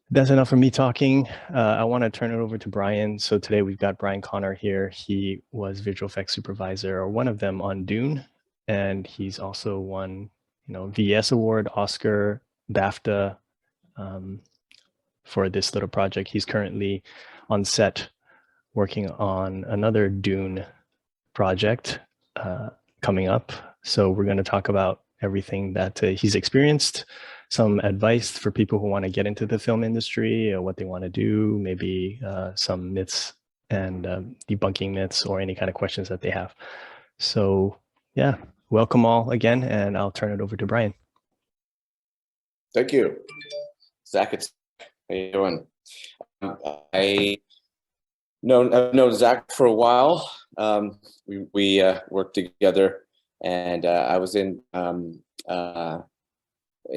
That's enough for me talking. I want to turn it over to Brian. So today we've got Brian Connor here. He was visual effects supervisor, or one of them, on DUNE, and he's also won, VS Award, Oscar, BAFTA for this little project. He's currently on set working on another DUNE project coming up. So we're going to talk about everything that he's experienced, some advice for people who want to get into the film industry, or what they want to do, maybe some myths and debunking myths, or any kind of questions that they have. So yeah, welcome all again, and I'll turn it over to Brian. Thank you. Zach, how you doing? I've known Zach for a while. We worked together, and I was in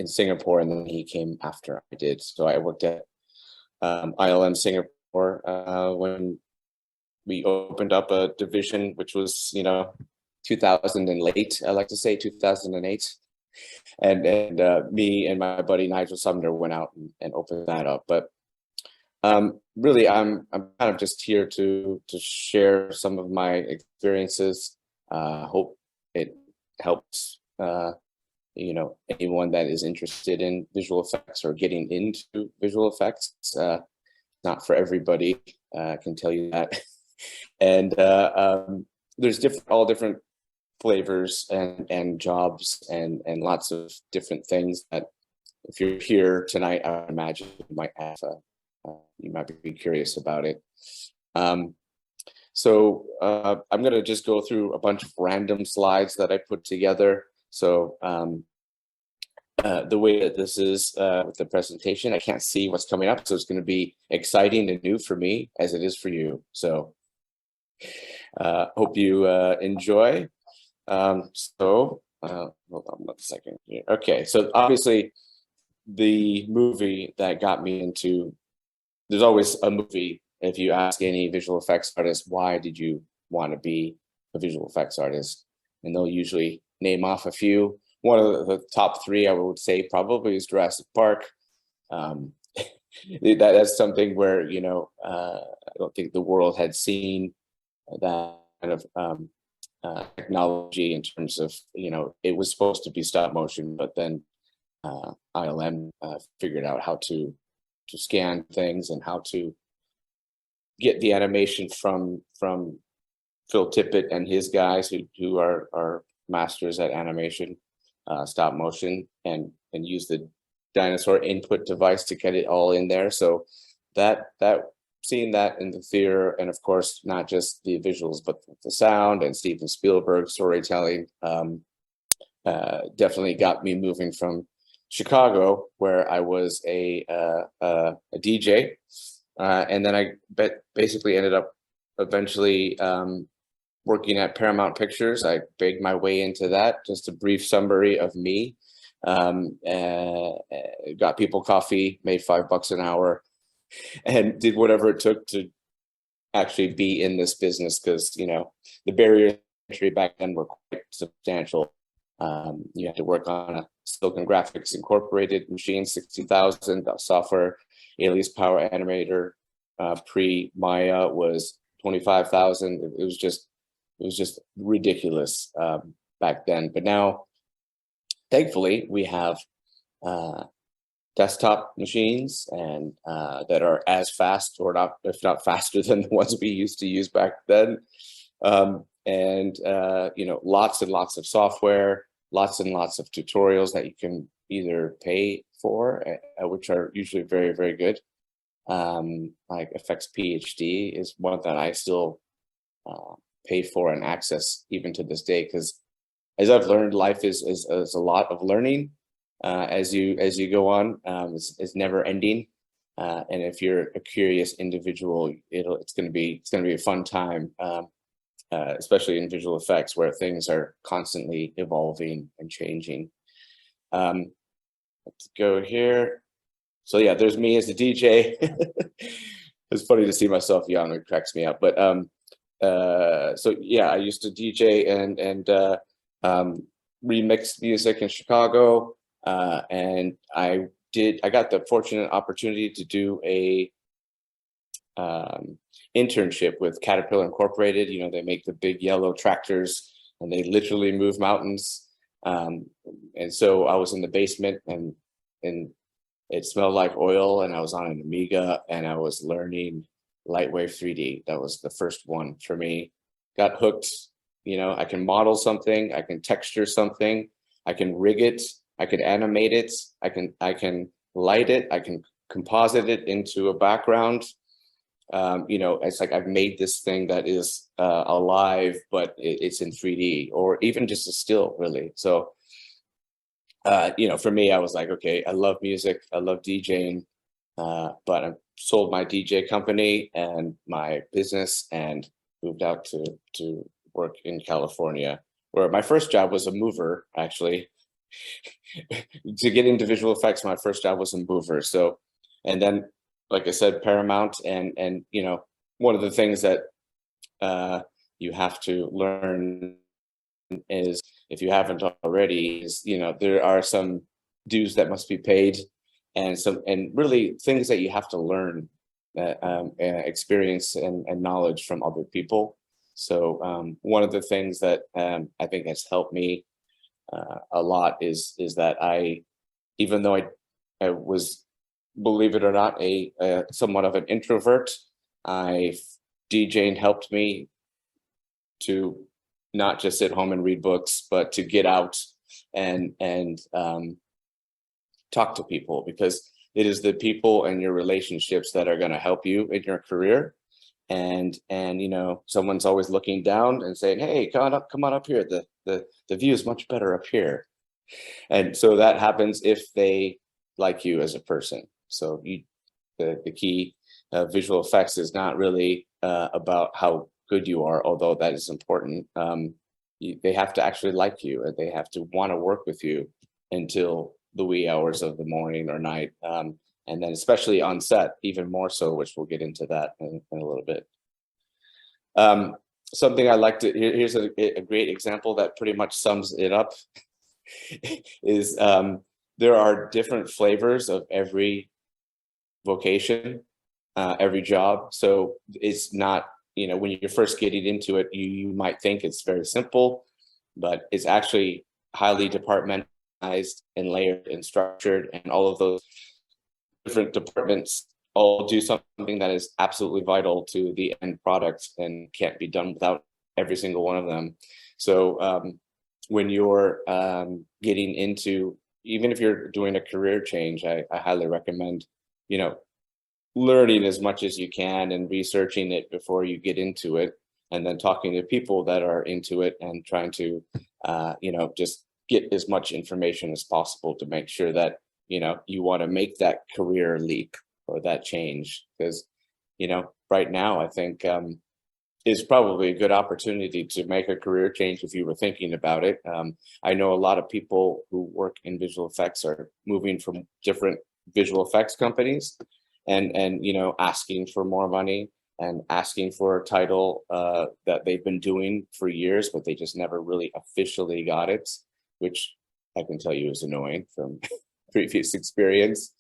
Singapore, and then he came after I did. So I worked at ILM Singapore when we opened up a division, which was 2000 and late. I like to say 2008. And me and my buddy Nigel Sumner went out and opened that up. But really, I'm kind of just here to share some of my experiences. Hope it helps anyone that is interested in visual effects or getting into visual effects. Not for everybody, I can tell you that. And there's all different flavors and jobs and lots of different things that, if you're here tonight, I imagine you might have you might be curious about it. So I'm going to just go through a bunch of random slides that I put together. So the way that this is with the presentation, I can't see what's coming up, so it's going to be exciting and new for me as it is for you. So hope you enjoy. Hold on one second here. Okay, so obviously the movie that got me into, there's always a movie. If you ask any visual effects artist, why did you want to be a visual effects artist? And they'll usually name off a few. One of the top three, I would say, probably is Jurassic Park. That's something where, I don't think the world had seen that kind of technology in terms of, it was supposed to be stop motion, but then ILM figured out how to scan things and how to get the animation from Phil Tippett and his guys who are masters at animation, stop motion, and use the dinosaur input device to get it all in there. So that seeing that in the theater, and of course not just the visuals but the sound and Steven Spielberg storytelling, definitely got me moving from Chicago, where I was a DJ, and then I basically ended up eventually working at Paramount Pictures. I begged my way into that. Just a brief summary of me. Got people coffee, made $5 an hour, and did whatever it took to actually be in this business, because the barriers to entry back then were quite substantial. You had to work on a Silicon Graphics Incorporated machine, 60,000 software. Alias Power Animator pre-Maya was 25,000. It was just ridiculous back then. But now, thankfully, we have desktop machines and that are as fast, or not, if not faster, than the ones we used to use back then. Lots and lots of software, lots and lots of tutorials that you can either pay for, which are usually very, very good. Like Effects PhD is one that I still pay for and access even to this day, because as I've learned, life is a lot of learning as you go on. It's never ending, and if you're a curious individual, it's going to be a fun time, especially in visual effects, where things are constantly evolving and changing. Let's go here. So yeah, there's me as a DJ. It's funny to see myself young; it cracks me up. But so yeah, I used to DJ and remix music in Chicago, and I I got the fortunate opportunity to do a internship with Caterpillar Incorporated. You know, they make the big yellow tractors and they literally move mountains. And so I was in the basement and it smelled like oil, and I was on an Amiga and I was learning Lightwave 3D. That was the first one for me. Got hooked. You know, I can model something, I can texture something, I can rig it, I can animate it, I can light it, I can composite it into a background. You know, it's like I've made this thing that is alive, but it's in 3D, or even just a still, really. So you know, for me, I was like, okay, I love music, I love DJing, but I sold my DJ company and my business and moved out to work in California, where my first job was a mover, actually. To get into visual effects, my first job was a mover. So, and then, like I said, Paramount, and you know, one of the things that you have to learn is, if you haven't already, is, you know, there are some dues that must be paid, and really things that you have to learn, experience and knowledge from other people. So one of the things that I think has helped me a lot is that even though I was, believe it or not, a somewhat of an introvert, DJing helped me to not just sit home and read books, but to get out and talk to people, because it is the people and your relationships that are going to help you in your career. And you know, someone's always looking down and saying, hey, come on up here. The view is much better up here. And so that happens if they like you as a person. So the key visual effects is not really about how good you are, although that is important. They have to actually like you, and they have to want to work with you until the wee hours of the morning or night. And then especially on set, even more so, which we'll get into that in a little bit. Something I like to, here's a great example that pretty much sums it up, is there are different flavors of every vocation, every job. So it's not, you know, when you're first getting into it, you might think it's very simple, but it's actually highly departmentalized and layered and structured, and all of those different departments all do something that is absolutely vital to the end product and can't be done without every single one of them. So when you're getting into, even if you're doing a career change, I highly recommend, you know, learning as much as you can and researching it before you get into it, and then talking to people that are into it and trying to, you know, just get as much information as possible to make sure that, you know, you want to make that career leap or that change. Because, you know, right now, I think is probably a good opportunity to make a career change if you were thinking about it. I know a lot of people who work in visual effects are moving from different visual effects companies and you know, asking for more money and asking for a title that they've been doing for years, but they just never really officially got it, which I can tell you is annoying from previous experience.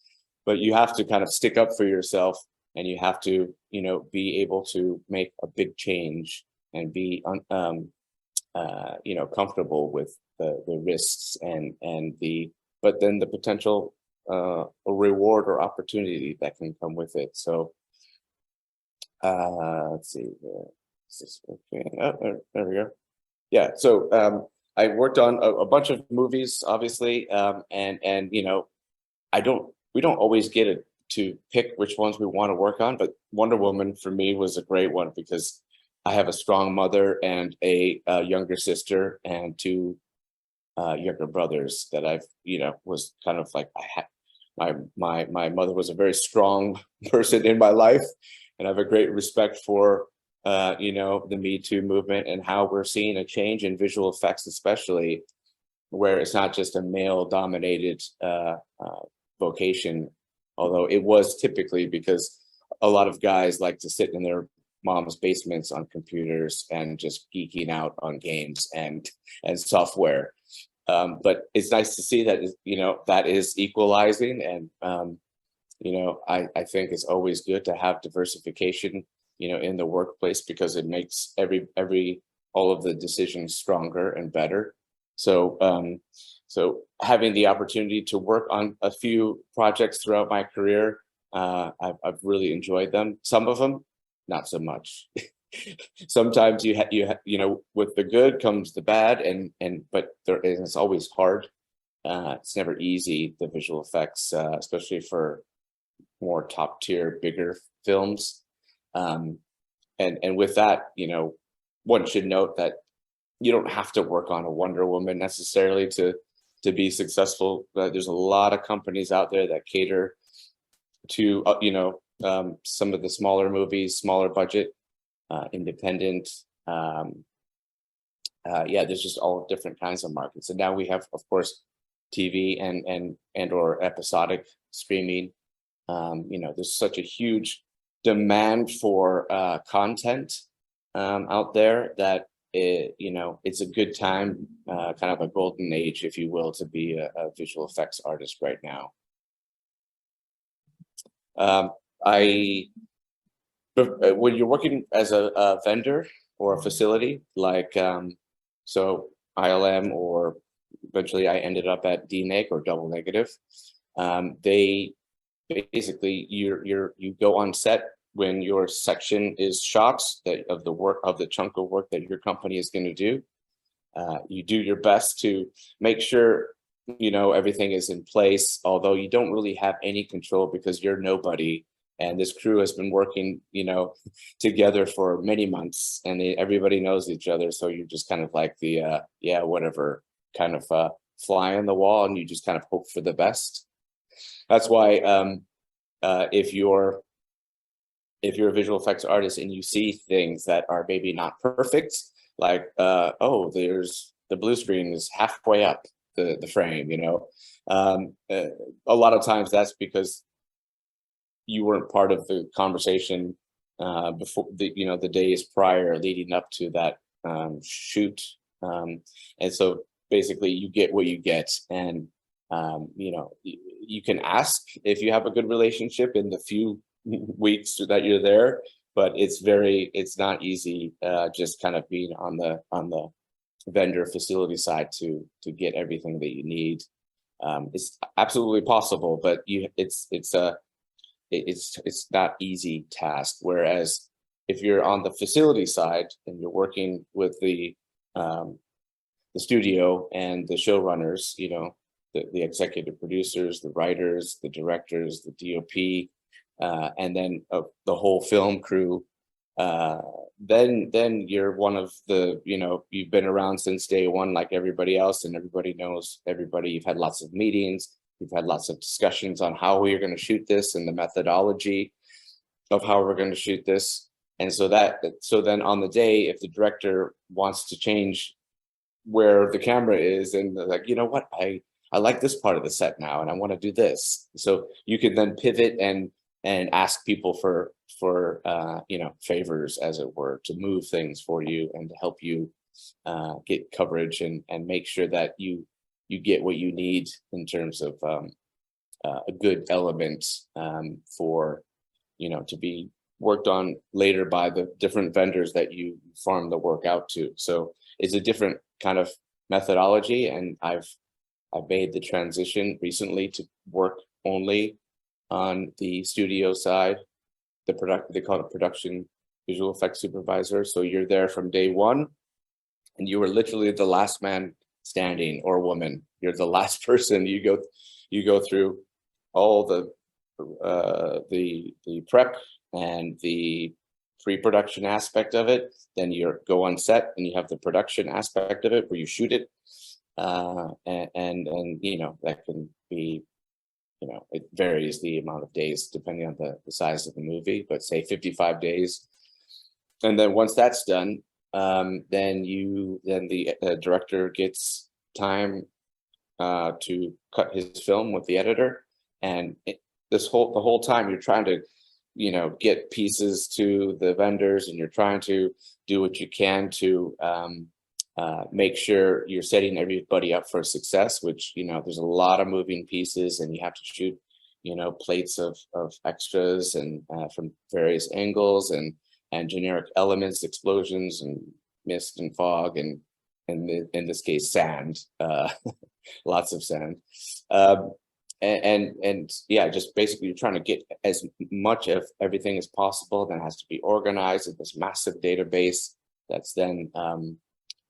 But you have to kind of stick up for yourself, and you have to, you know, be able to make a big change and be, you know, comfortable with the risks and but then the potential a reward or opportunity that can come with it. So let's see. Okay. Oh, there we go. Yeah. So I worked on a bunch of movies, obviously, and you know, we don't always get to pick which ones we want to work on, but Wonder Woman for me was a great one because I have a strong mother and a younger sister and two younger brothers that I've, you know, was kind of like, I had my mother was a very strong person in my life, and I have a great respect for you know, the Me Too movement and how we're seeing a change in visual effects, especially where it's not just a male dominated vocation, although it was typically, because a lot of guys like to sit in their mom's basements on computers and just geeking out on games and software. But it's nice to see that, that is equalizing. And, I think it's always good to have diversification, in the workplace, because it makes all of the decisions stronger and better. So, having the opportunity to work on a few projects throughout my career, I've really enjoyed them. Some of them, not so much. Sometimes with the good comes the bad, but it's always hard. It's never easy, the visual effects, especially for more top tier, bigger films. And with that, one should note that you don't have to work on a Wonder Woman necessarily to be successful. There's a lot of companies out there that cater to some of the smaller movies, smaller budget, independent. There's just all different kinds of markets. And now we have, of course, TV and or episodic streaming. There's such a huge demand for content out there that it's a good time, kind of a golden age, if you will, to be a visual effects artist right now. When you're working as a vendor or a facility, like so ILM, or eventually I ended up at DNEG or Double Negative, they basically you go on set when your section is shot, of the chunk of work that your company is going to do. You do your best to make sure everything is in place, although you don't really have any control because you're nobody, and this crew has been working together for many months, and everybody knows each other, so you're just kind of like the whatever kind of fly on the wall, and you just kind of hope for the best. That's why if you're a visual effects artist and you see things that are maybe not perfect, like there's the blue screen is halfway up the frame, a lot of times that's because you weren't part of the conversation before the days prior leading up to that shoot, and so basically you get what you get. And you can ask if you have a good relationship in the few weeks that you're there, but it's not easy, just kind of being on the vendor facility side to get everything that you need. It's absolutely possible, but it's not easy task. Whereas if you're on the facility side and you're working with the studio and the showrunners, the executive producers, the writers, the directors, the DOP, and then the whole film crew, then you're one of the, you've been around since day one like everybody else, and everybody knows everybody. You've had lots of meetings, you've had lots of discussions on how we're going to shoot this and the methodology of how we're going to shoot this. And so then on the day, if the director wants to change where the camera is, and they're like, what, I like this part of the set now, and I want to do this. So you can then pivot and ask people for favors, as it were, to move things for you and to help you get coverage and make sure that you get what you need in terms of a good element for to be worked on later by the different vendors that you farm the work out to. So it's a different kind of methodology, and I've made the transition recently to work only on the studio side. They call it production visual effects supervisor. So you're there from day one, and you are literally the last man standing, or woman. You're the last person. You go through all the prep and the pre-production aspect of it. Then you go on set and you have the production aspect of it where you shoot it, and that can be, it varies the amount of days depending on the size of the movie, but say 55 days. And then once that's done, then the director gets time to cut his film with the editor. And the whole time you're trying to, get pieces to the vendors, and you're trying to do what you can to make sure you're setting everybody up for success, which, you know, there's a lot of moving pieces and you have to shoot, you know, plates of extras and from various angles and generic elements, explosions and mist and fog and in this case, sand, lots of sand. And yeah, just basically you're trying to get as much of everything as possible. Then it has to be organized in this massive database that's then,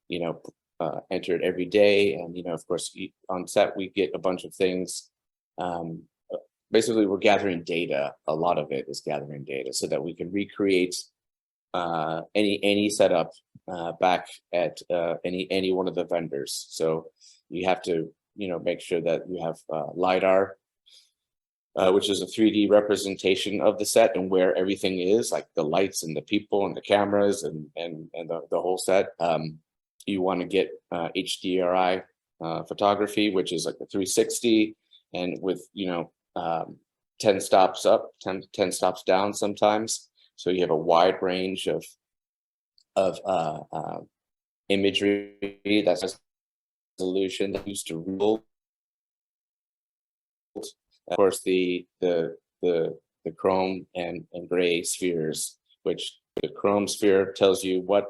you know, entered every day. And, you know, of course, on set, we get a bunch of things. Basically, we're gathering data. A lot of it is gathering data so that we can recreate any setup back at any one of the vendors. So you have to, you know, make sure that you have LiDAR, which is a 3D representation of the set and where everything is, like the lights and the people and the cameras and the whole set. You want to get HDRI photography, which is like a 360 and with, you know, 10 stops up, 10 stops down sometimes. So you have a wide range of imagery that's resolution that used to rule. Of course, the chrome and gray spheres, which the chrome sphere tells you what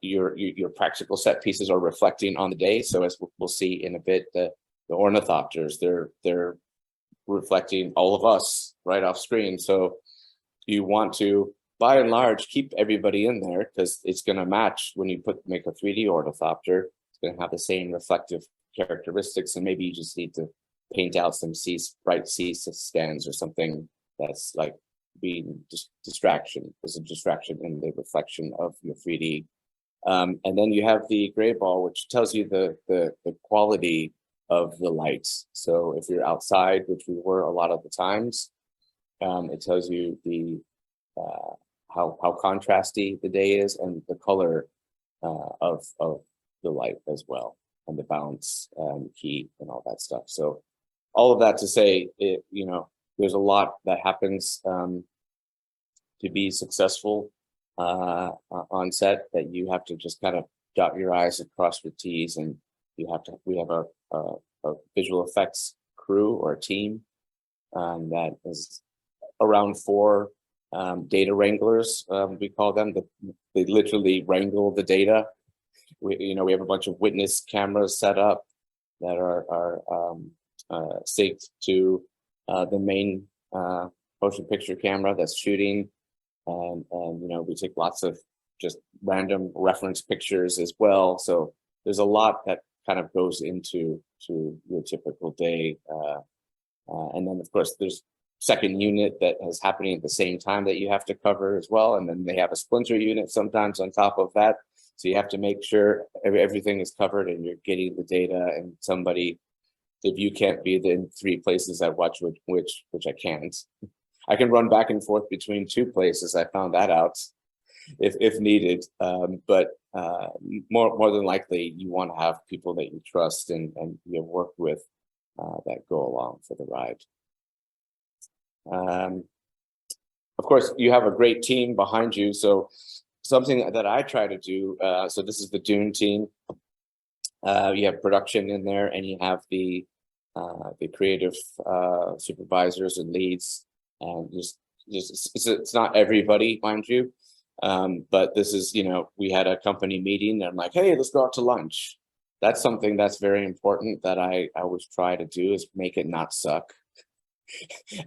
your practical set pieces are reflecting on the day. So as we'll see in a bit, the ornithopters, they're reflecting all of us right off screen. So you want to, by and large, keep everybody in there because it's going to match when you make a 3D ornithopter. It's going to have the same reflective characteristics, and maybe you just need to paint out some bright C stands or something that's like being distraction. There's a distraction in the reflection of your 3D. And then you have the gray ball, which tells you the quality of the lights. So if you're outside, which we were a lot of the times, it tells you the how contrasty the day is and the color of the light as well, and the bounce, heat, and all that stuff. So all of that to say, you know, there's a lot that happens to be successful on set that you have to just kind of dot your I's and cross your T's, and we have a visual effects crew or a team that is around 4 data wranglers, we call them. They literally wrangle the data. We have a bunch of witness cameras set up that are synced to the main motion picture camera that's shooting, and you know, we take lots of just random reference pictures as well. So there's a lot that kind of goes into your typical day, and then of course there's second unit that is happening at the same time that you have to cover as well, and then they have a splinter unit sometimes on top of that. So you have to make sure everything is covered and you're getting the data. And somebody, if you can't be in 3 places at watch, which I can't, I can run back and forth between 2 places. I found that out if needed. But more than likely, you want to have people that you trust and you have worked with that go along for the ride. Of course, you have a great team behind you. So something that I try to do, so this is the DUNE team. You have production in there, and you have the creative supervisors and leads, and just it's not everybody, mind you, but this is, you know, we had a company meeting and I'm like, hey, let's go out to lunch. That's something that's very important that I always try to do, is make it not suck.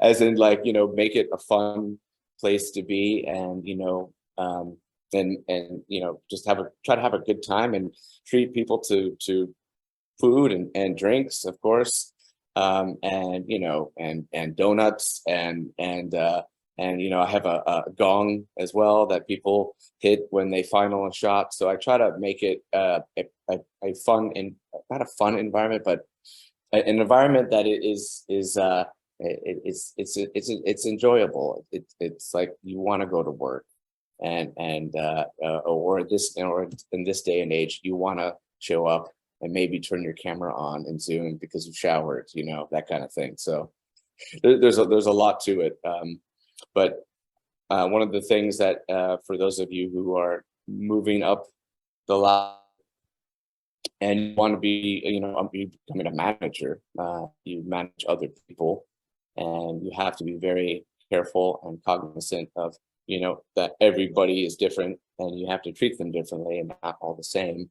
As in, like, you know, make it a fun place to be, and you know, and you know, just try to have a good time and treat people to food and drinks, of course, and you know, and donuts and you know, I have a gong as well that people hit when they final a shot. So I try to make it a fun, and not a fun environment, but an environment that it's enjoyable. It's like you want to go to work, or in this day and age, you want to show up and maybe turn your camera on in Zoom because you showered, you know, that kind of thing. So there's a lot to it. But one of the things that for those of you who are moving up the ladder and you want to be, you becoming a manager, you manage other people, and you have to be very careful and cognizant of, that everybody is different, and you have to treat them differently and not all the same.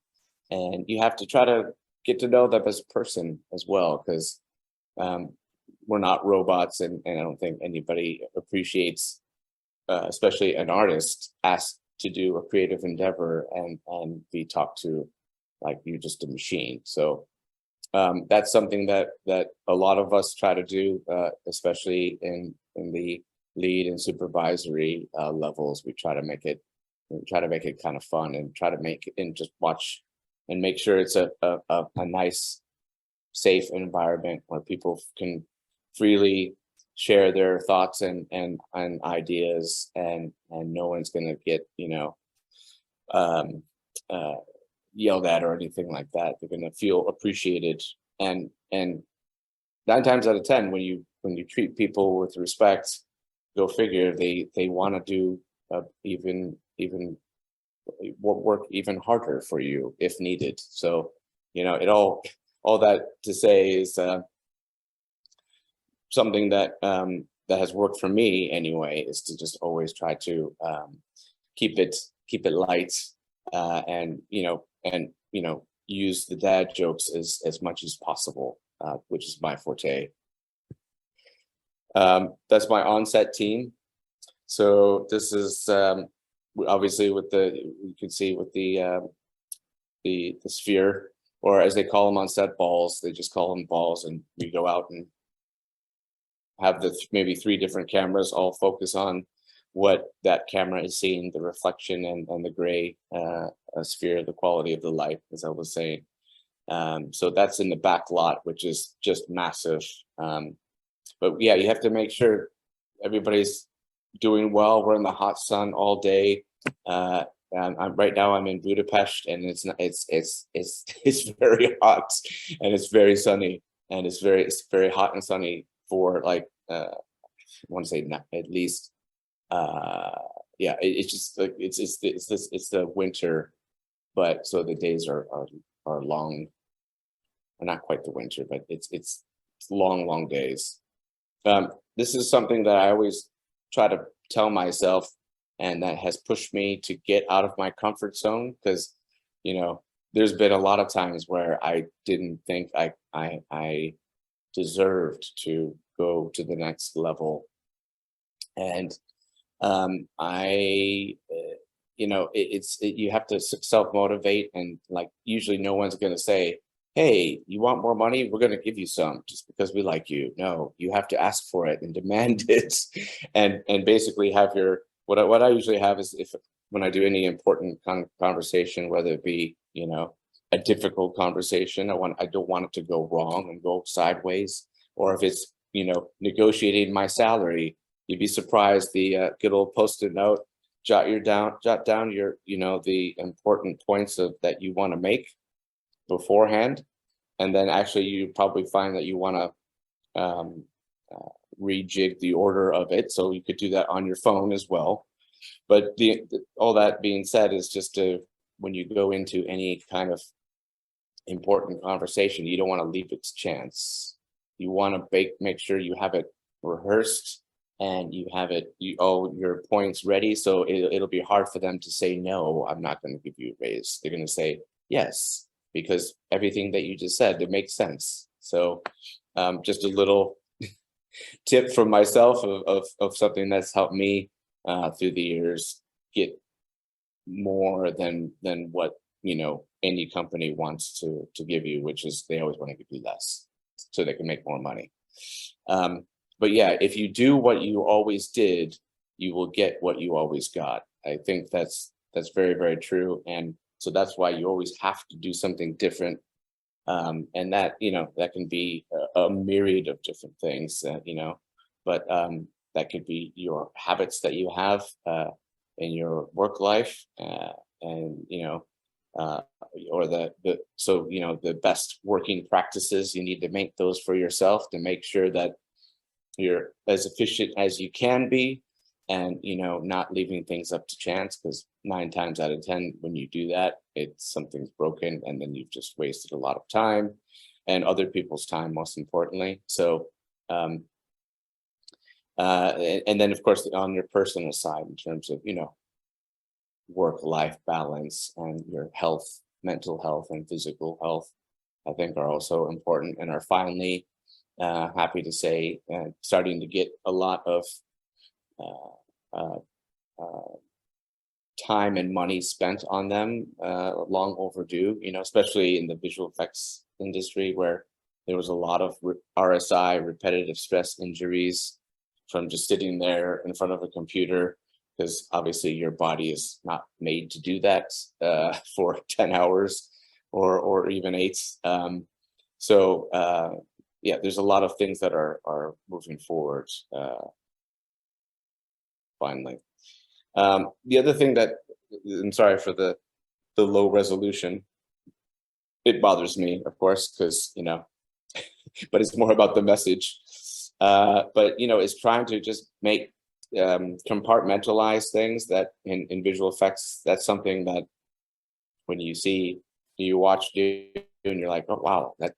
And you have to try to get to know them as a person as well, because um, we're not robots, and I don't think anybody appreciates, especially an artist, asked to do a creative endeavor and be talked to like you're just a machine. So that's something that a lot of us try to do, especially in the lead and supervisory levels. We try to make it kind of fun, and try to make it, and just watch and make sure it's a nice, safe environment where people can freely share their thoughts and ideas, and no one's going to get um, uh, yelled at or anything like that. They're going to feel appreciated, and 9 times out of 10, when you treat people with respect, go figure, they want to do even work even harder for you if needed. So it all that to say is something that has worked for me anyway, is to just always try to keep it light, and use the dad jokes as much as possible, which is my forte. That's my on-set team. So this is obviously you can see with the sphere, or as they call them on set, balls. They just call them balls, and we go out and have maybe 3 different cameras all focus on what that camera is seeing, the reflection and the gray sphere, the quality of the light, as I was saying. So that's in the back lot, which is just massive. But yeah, you have to make sure everybody's doing well. We're in the hot sun all day. Right now I'm in Budapest, and it's very hot, and it's very sunny, and it's very hot and sunny for like I want to say at least it's just like it's the winter, but so the days are long, or not quite the winter, but it's long days. This is something that I always try to tell myself, and that has pushed me to get out of my comfort zone, because there's been a lot of times where I didn't think I deserved to go to the next level, and you have to self-motivate, and like usually no one's going to say, hey, you want more money, we're going to give you some just because we like you. No, you have to ask for it and demand it, and basically have your what I usually have is, if when I do any important conversation, whether it be a difficult conversation, I don't want it to go wrong and go sideways, or if it's negotiating my salary, you'd be surprised, the good old post-it note, jot down your the important points that you want to make beforehand, and then actually you probably find that you want to rejig the order of it, so you could do that on your phone as well. But all that being said, is just when you go into any kind of important conversation, you don't want to leave it to chance. You want to make sure you have it rehearsed, and you have all your points ready, so it'll be hard for them to say, no, I'm not going to give you a raise. They're going to say yes, because everything that you just said, it makes sense. So just a little tip from myself of something that's helped me through the years get more than what any company wants to give you, which is they always want to give you less so they can make more money. But yeah, if you do what you always did, you will get what you always got. I think that's very, very true. And so that's why you always have to do something different. And that, that can be a myriad of different things, but that could be your habits that you have in your work life, and, or the best working practices. You need to make those for yourself to make sure that you're as efficient as you can be, and not leaving things up to chance, because 9 times out of 10 when you do that, something's broken, and then you've just wasted a lot of time and other people's time, most importantly. So and then of course on your personal side, in terms of work-life balance and your health, mental health and physical health, I think are also important, and are finally happy to say starting to get a lot of uh, uh, time and money spent on them, long overdue, especially in the visual effects industry, where there was a lot of RSI, repetitive stress injuries, from just sitting there in front of a computer, because obviously your body is not made to do that for 10 hours or even 8. So yeah, there's a lot of things that are moving forward finally. The other thing that, I'm sorry for the low resolution, it bothers me, of course, because but it's more about the message. But it's trying to just make compartmentalize things that in visual effects. That's something that when you watch Dune, you're like, oh wow, that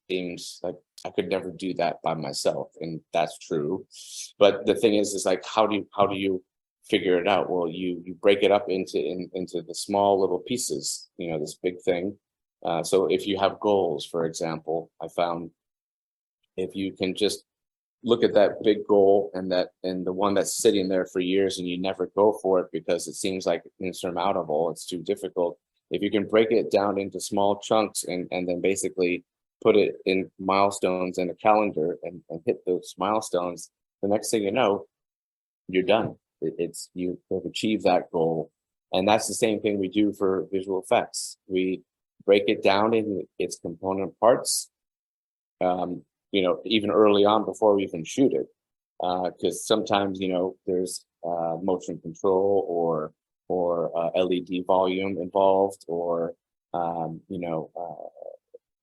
seems like I could never do that by myself, and that's true. But the thing is like, how do you figure it out? Well, you break it up into the small little pieces, this big thing. So if you have goals, for example, I found if you can just look at that big goal and the one that's sitting there for years and you never go for it because it seems like insurmountable, it's too difficult. If you can break it down into small chunks and then basically put it in milestones in a calendar and hit those milestones, the next thing you know, you're done. You have achieved that goal. And that's the same thing we do for visual effects. We break it down in its component parts, even early on before we even shoot it. Because sometimes, there's motion control or LED volume involved, or,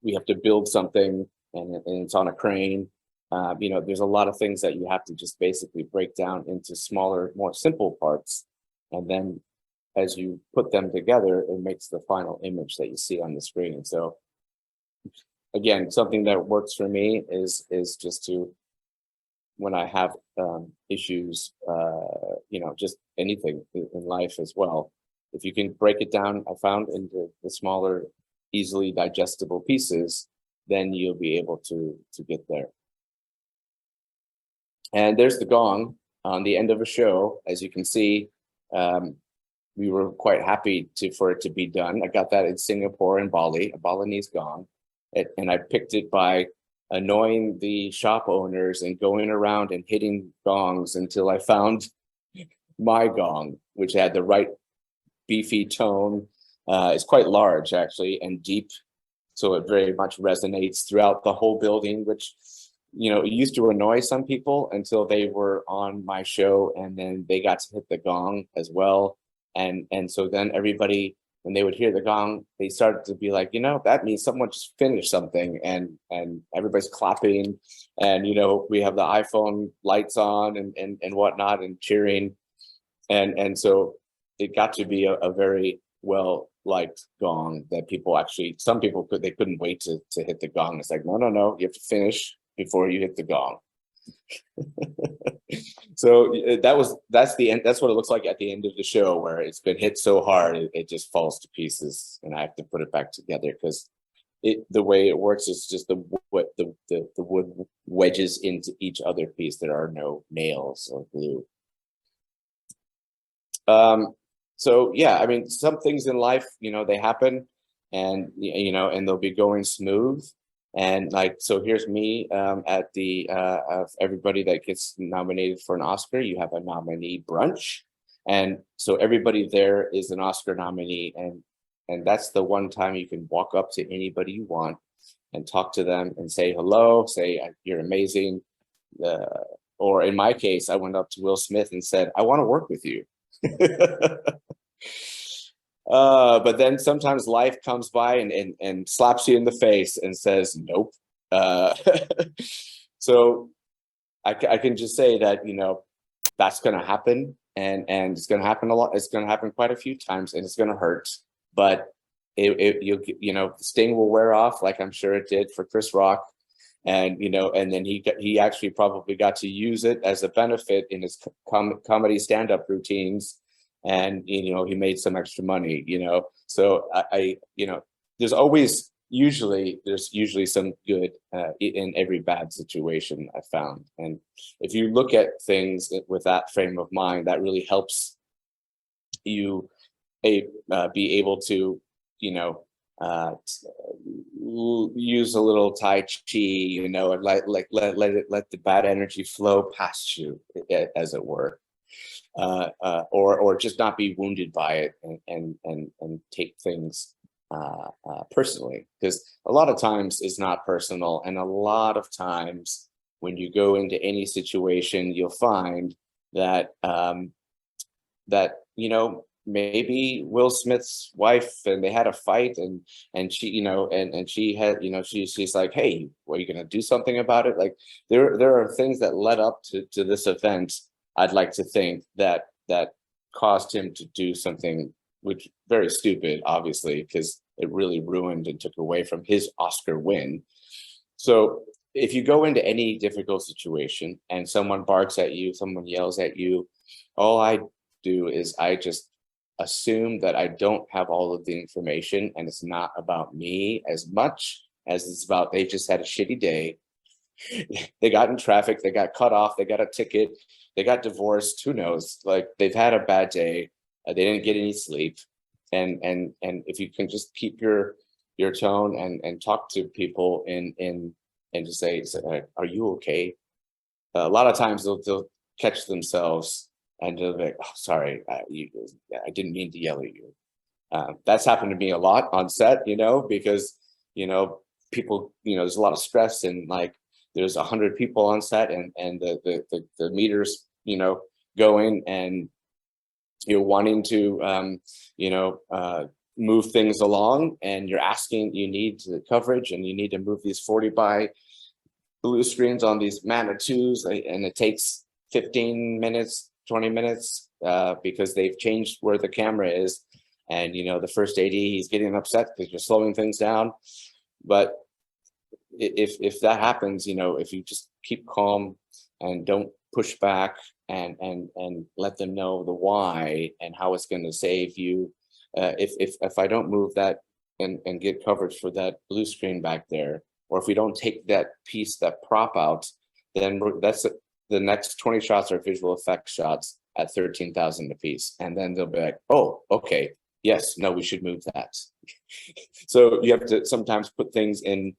we have to build something and it's on a crane. There's a lot of things that you have to just basically break down into smaller, more simple parts. And then as you put them together, it makes the final image that you see on the screen. So again, something that works for me is just to, when I have issues, just anything in life as well, if you can break it down, I found, into the smaller, easily digestible pieces, then you'll be able to get there. And there's the gong on the end of a show. As you can see, we were quite happy for it to be done. I got that in Singapore and Bali, a Balinese gong. And I picked it by annoying the shop owners and going around and hitting gongs until I found my gong, which had the right beefy tone. It's quite large, actually, and deep. So it very much resonates throughout the whole building, which, it used to annoy some people until they were on my show, and then they got to hit the gong as well. And so then everybody, when they would hear the gong, they started to be like, that means someone just finished something, and everybody's clapping, and we have the iPhone lights on and whatnot, and cheering, and so it got to be a very well liked gong that some people couldn't wait to hit the gong. It's like, no, you have to finish before you hit the gong. So that's the end. That's what it looks like at the end of the show, where it's been hit so hard it just falls to pieces, and I have to put it back together because the way it works is just the wood wedges into each other piece. There are no nails or glue. So yeah, I mean, some things in life, they happen, and and they'll be going smooth. And so here's me at the of everybody that gets nominated for an Oscar. You have a nominee brunch, and so everybody there is an Oscar nominee, and that's the one time you can walk up to anybody you want and talk to them and say hello, say you're amazing, or in my case, I went up to Will Smith and said, I want to work with you. But then sometimes life comes by and slaps you in the face and says, nope. So I can just say that, that's going to happen. and it's going to happen a lot. It's going to happen quite a few times, and it's going to hurt. But the sting will wear off, like I'm sure it did for Chris Rock, and and then he actually probably got to use it as a benefit in his comedy stand-up routines, and he made some extra money. So I there's usually some good in every bad situation, I found. And if you look at things with that frame of mind, that really helps you be able to use a little Tai Chi, and let the bad energy flow past you, as it were, or just not be wounded by it, and take things personally, because a lot of times it's not personal, and a lot of times when you go into any situation, you'll find that maybe Will Smith's wife, and they had a fight, and she and she had she's like, hey, are you gonna do something about it? Like there are things that led up to this event, I'd like to think, that caused him to do something which very stupid, obviously, because it really ruined and took away from his Oscar win. So if you go into any difficult situation and someone barks at you, someone yells at you, all I do is I just assume that I don't have all of the information, and it's not about me as much as it's about they just had a shitty day. They got in traffic, they got cut off, they got a ticket, they got divorced, who knows? Like, they've had a bad day, they didn't get any sleep. And if you can just keep your tone and talk to people and just say, are you okay? A lot of times they'll catch themselves and they'll be like, oh, sorry, I didn't mean to yell at you. That's happened to me a lot on set, because, people, there's a lot of stress, and like there's 100 people on set, and the meters, going, and you're wanting to, move things along, and you're asking, you need the coverage, and you need to move these 40 by blue screens on these Manitous, and it takes 15 minutes, 20 minutes, because they've changed where the camera is. And, the first AD, he's getting upset because you're slowing things down. But if that happens, if you just keep calm and don't push back, and let them know the why and how it's going to save you. If I don't move that and get coverage for that blue screen back there, or if we don't take that piece, that prop out, then that's the next 20 shots are visual effects shots at 13,000 a piece. And then they'll be like, oh, okay, yes, no, we should move that. So you have to sometimes put things in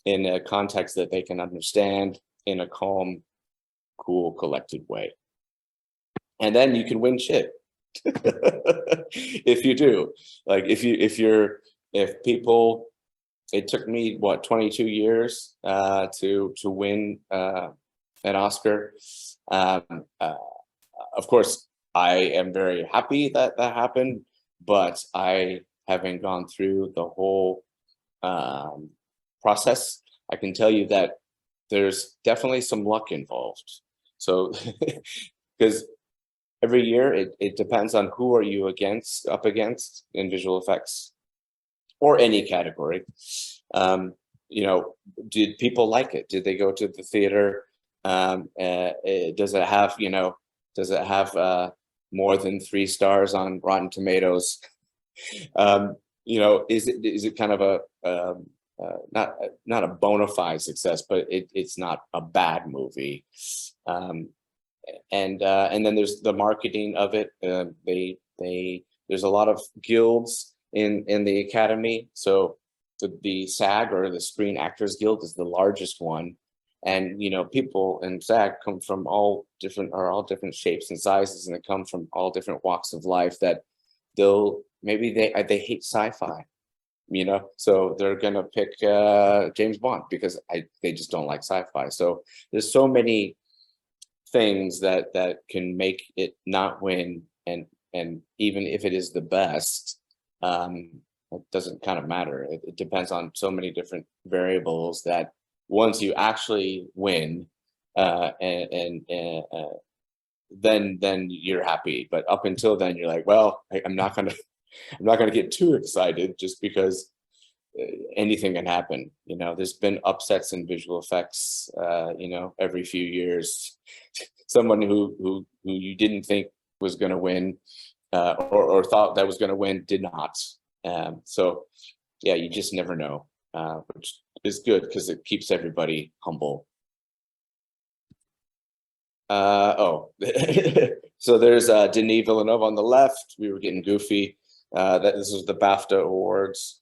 a context that they can understand in a calm, cool, collected way. And then you can win shit. If you do. Like if people, it took me 22 years to win an Oscar. Of course, I am very happy that happened, but I haven't gone through the whole process. I can tell you that there's definitely some luck involved. So, because every year it depends on who are you up against in visual effects or any category. Did people like it? Did they go to the theater? Does it have more than 3 stars on Rotten Tomatoes? Is it kind of a not a bona fide success, but it's not a bad movie. And then there's the marketing of it. There's a lot of guilds in the Academy. So the SAG, or the Screen Actors Guild, is the largest one. And people in SAG come from all different shapes and sizes, and they come from all different walks of life. That maybe they hate sci-fi, so they're gonna pick James Bond because they just don't like sci-fi. So there's so many things that can make it not win, and even if it is the best, it doesn't kind of matter. It depends on so many different variables that once you actually win, and then you're happy. But up until then, you're like, well, I'm not gonna get too excited just because anything can happen. You know, there's been upsets in visual effects. You know, every few years, someone who you didn't think was going to win or thought that was going to win did not. So yeah, you just never know, which is good because it keeps everybody humble. So there's Denis Villeneuve on the left. We were getting goofy. This was the BAFTA Awards,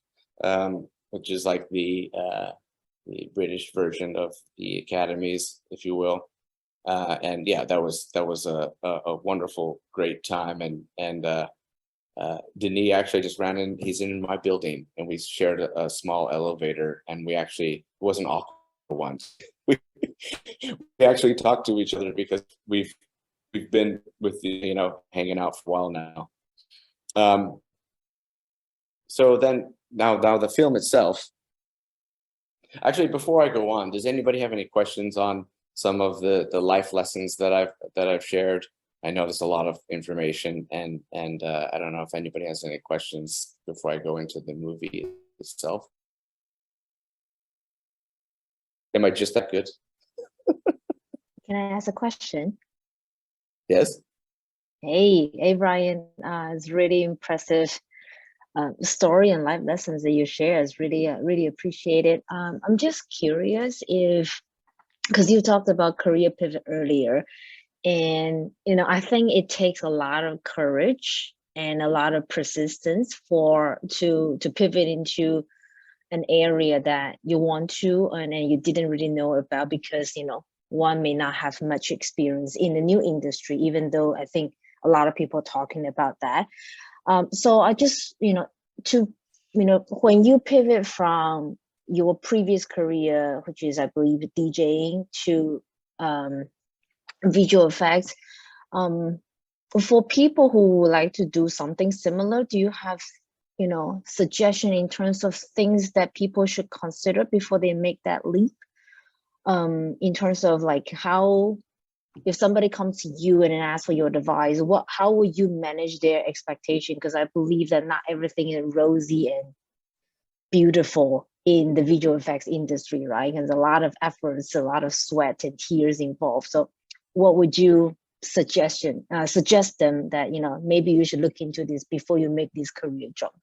which is like the British version of the Academies, if you will. And yeah, that was a wonderful, great time. And Denis actually just ran in. He's in my building, and we shared a small elevator, and we actually wasn't awkward once. We actually talked to each other because we've been with the, you know, hanging out for a while now. So then now the film itself. Actually, before I go on, does anybody have any questions on some of the life lessons that I've shared? I know there's a lot of information, and I don't know if anybody has any questions before I go into the movie itself. Am I just that good? Can I ask a question? Yes. Hey, Brian. It's really impressive story and life lessons that you share. Is really appreciated. I'm just curious if, because you talked about career pivot earlier, and you know, I think it takes a lot of courage and a lot of persistence to pivot into an area that you want to and you didn't really know about, because you know, one may not have much experience in the new industry, even though I think a lot of people are talking about that. So I just, you know, when you pivot from your previous career, which is, I believe, DJing, to visual effects, for people who would like to do something similar, do you have, you know, suggestion in terms of things that people should consider before they make that leap? In terms of like, how, if somebody comes to you and asks for your advice, how will you manage their expectation? Because I believe that not everything is rosy and beautiful in the visual effects industry, right? There's a lot of efforts, a lot of sweat and tears involved. So what would you suggest them that, you know, maybe you should look into this before you make this career jump?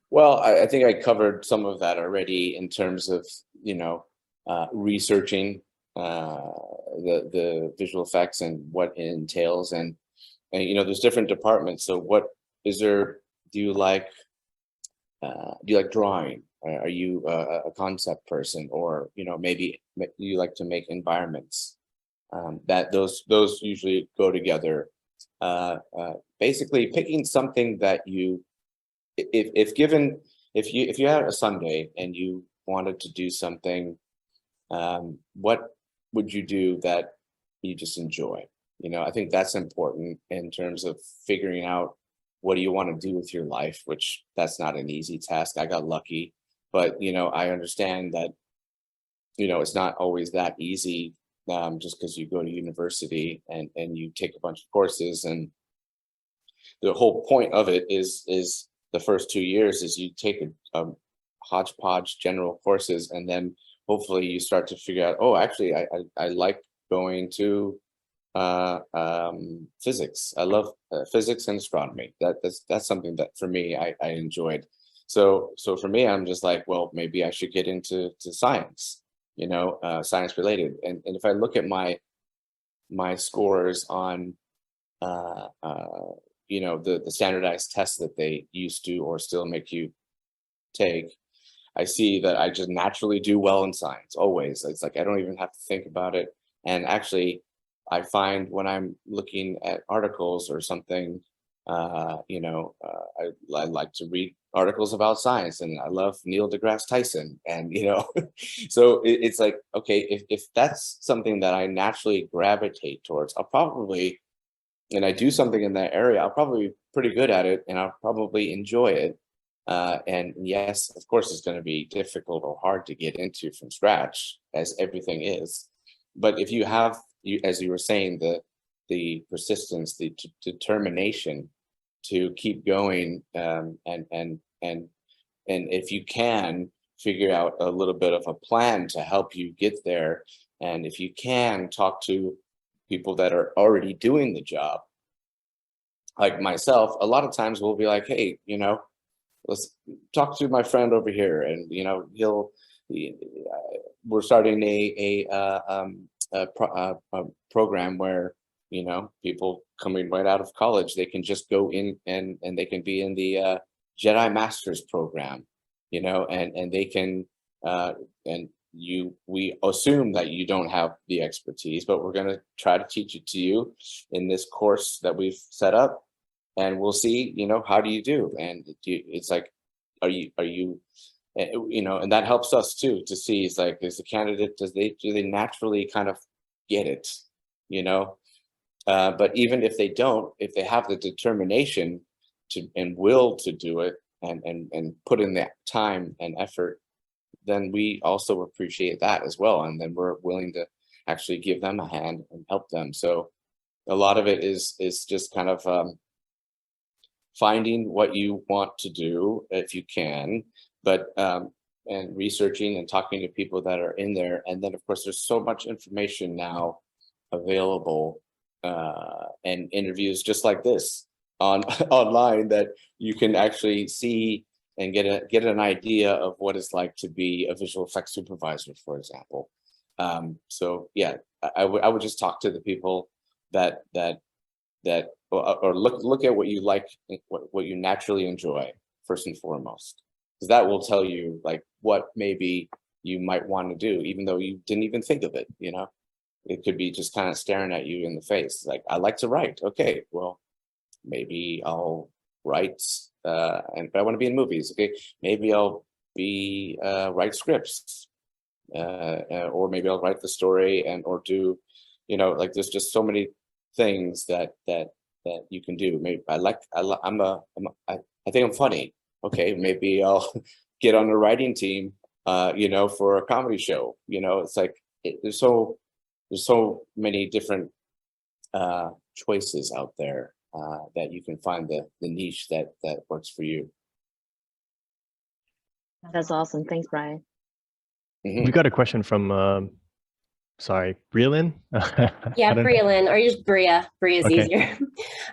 Well, I think I covered some of that already in terms of, you know, researching the visual effects and what it entails, and you know, there's different departments. So what is there? Do you like drawing? Are you a concept person, or you know, maybe you like to make environments? That those usually go together. Basically, picking something that you, if you had a Sunday and you wanted to do something, what would you do that you just enjoy? You know, I think that's important in terms of figuring out what do you want to do with your life, which that's not an easy task. I got lucky, but you know, I understand that, you know, it's not always that easy, just because you go to university and you take a bunch of courses, and the whole point of it is the first 2 years is you take a hodgepodge general courses, and then hopefully you start to figure out, oh, actually, I like going to physics. I love physics and astronomy. That's something that for me I enjoyed. So for me, I'm just like, well, maybe I should get into science, you know, science related. And if I look at my scores on you know, the standardized tests that they used to or still make you take, I see that I just naturally do well in science, always. It's like I don't even have to think about it. And actually, I find when I'm looking at articles or something, you know, I like to read articles about science, and I love Neil deGrasse Tyson. And, you know, so it's like, okay, if that's something that I naturally gravitate towards, I'll probably, and I do something in that area, I'll probably be pretty good at it, and I'll probably enjoy it. And yes, of course, it's going to be difficult or hard to get into from scratch, as everything is. But if you have, as you were saying, the persistence, the determination to keep going, and if you can figure out a little bit of a plan to help you get there, and if you can talk to people that are already doing the job, like myself, a lot of times we'll be like, hey, let's talk to my friend over here, and we're starting a program where people coming right out of college, they can just go in and they can be in the Jedi Masters program, and they can we assume that you don't have the expertise, but we're going to try to teach it to you in this course that we've set up, and we'll see, how do you do? And it's like, are you, and that helps us too, to see, it's like, is the candidate, do they naturally kind of get it, but even if they don't, if they have the determination and will to do it, and put in that time and effort, then we also appreciate that as well. And then we're willing to actually give them a hand and help them. So a lot of it is just kind of finding what you want to do if you can, but and researching and talking to people that are in there. And then of course there's so much information now available, and interviews just like this online, that you can actually see and get an idea of what it's like to be a visual effects supervisor, for example. So yeah, I would just talk to the people that or look at what you like, what you naturally enjoy first and foremost, because that will tell you like what maybe you might want to do, even though you didn't even think of it. It could be just kind of staring at you in the face, like, I like to write. Okay, well, maybe I'll write, but I want to be in movies. Okay, maybe I'll write scripts, or maybe I'll write the story or do, like, there's just so many things that you can do. Maybe I think I'm funny. Okay, maybe I'll get on a writing team, for a comedy show. It's like there's so many different choices out there, that you can find the niche that works for you. That's awesome. Thanks, Brian. We got a question from sorry, Breelin? Yeah, Breelin, or just Bria. Bria's Okay. easier.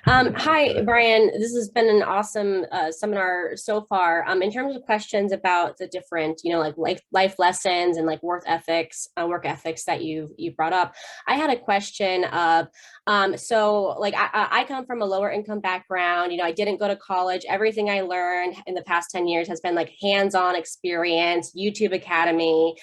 Hi, Brian. This has been an awesome seminar so far. In terms of questions about the different, like life lessons and like work ethics that you brought up, I had a question of, so like I come from a lower income background. I didn't go to college. Everything I learned in the past 10 years has been like hands-on experience, YouTube Academy,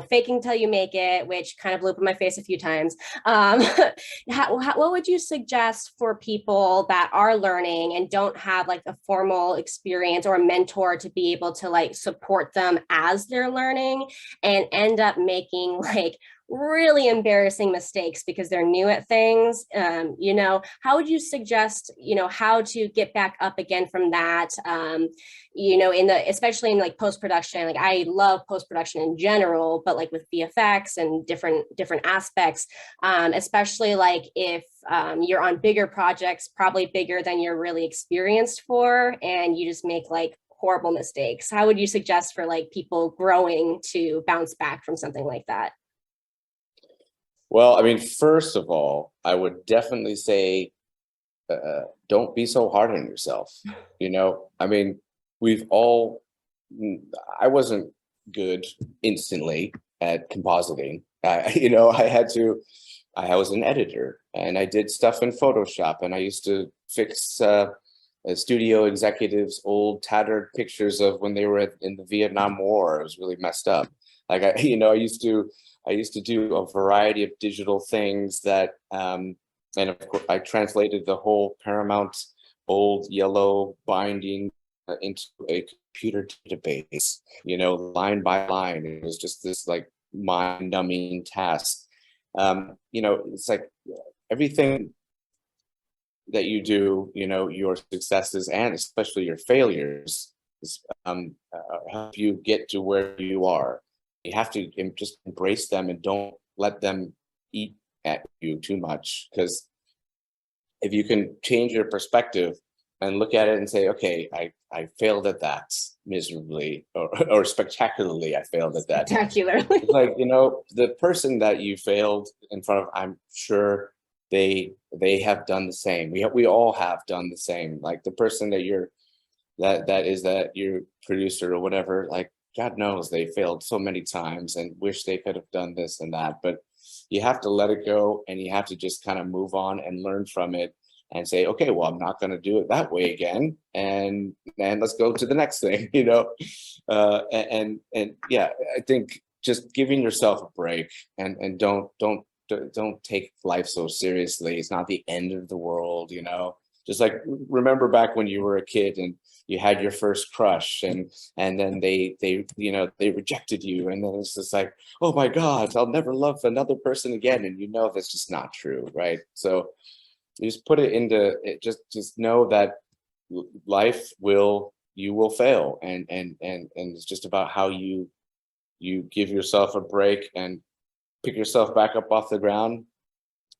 faking till you make it, which kind of blew up in my face a few times. What would you suggest for people that are learning and don't have like a formal experience or a mentor to be able to like support them as they're learning, and end up making like really embarrassing mistakes because they're new at things? How would you suggest, how to get back up again from that? Especially in like post-production, like I love post-production in general, but like with VFX and different aspects, especially like if you're on bigger projects, probably bigger than you're really experienced for, and you just make like horrible mistakes. How would you suggest for like people growing to bounce back from something like that? Well, I mean, first of all, I would definitely say, don't be so hard on yourself. I mean, I wasn't good instantly at compositing. I was an editor, and I did stuff in Photoshop, and I used to fix studio executives' old tattered pictures of when they were in the Vietnam War. It was really messed up. Like I used to do a variety of digital things that, and of course, I translated the whole Paramount old yellow binding into a computer database, line by line. It was just this like mind-numbing task. It's like everything that you do, your successes and especially your failures, help you get to where you are. You have to just embrace them and don't let them eat at you too much, because if you can change your perspective and look at it and say, okay, I failed at that miserably, or spectacularly, I failed at that. Spectacularly. It's like, you know, the person that you failed in front of, I'm sure they have done the same. We all have done the same. Like the person that that your producer or whatever, like God knows they failed so many times and wish they could have done this and that. But you have to let it go, and you have to just kind of move on and learn from it and say, okay, well, I'm not going to do it that way again, and let's go to the next thing, you know. And yeah, I think just giving yourself a break, and don't take life so seriously. It's not the end of the world, you know. Just like remember back when you were a kid and you had your first crush, and then they you know, they rejected you, and then it's just like, oh my God, I'll never love another person again, and you know that's just not true, right? So you just put it into it, just know that you will fail, and it's just about how you give yourself a break and pick yourself back up off the ground.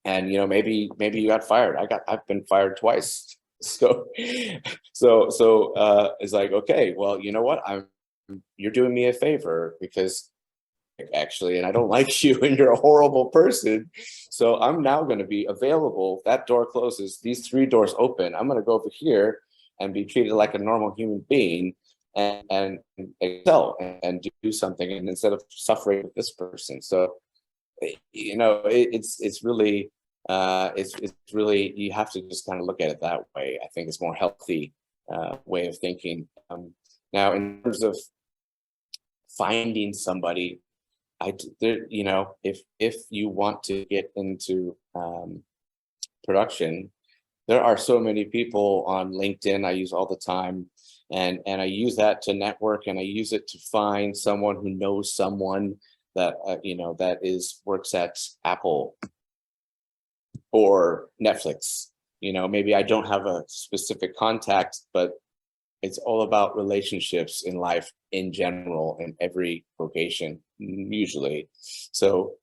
And you know, maybe you got fired. I've been fired twice. So it's like, okay, well, you know what? You're doing me a favor, because actually, and I don't like you, and you're a horrible person. So I'm now going to be available. That door closes, these 3 doors open. I'm going to go over here and be treated like a normal human being, and excel and do something, and instead of suffering with this person. So, you know, it's really you have to just kind of look at it that way. I think it's more healthy way of thinking. Now, in terms of finding somebody, you know, if you want to get into production, there are so many people on LinkedIn I use all the time, and I use that to network, and I use it to find someone who knows someone that you know, that works at Apple or Netflix. You know, maybe I don't have a specific contact, but it's all about relationships in life in general, in every vocation, usually. So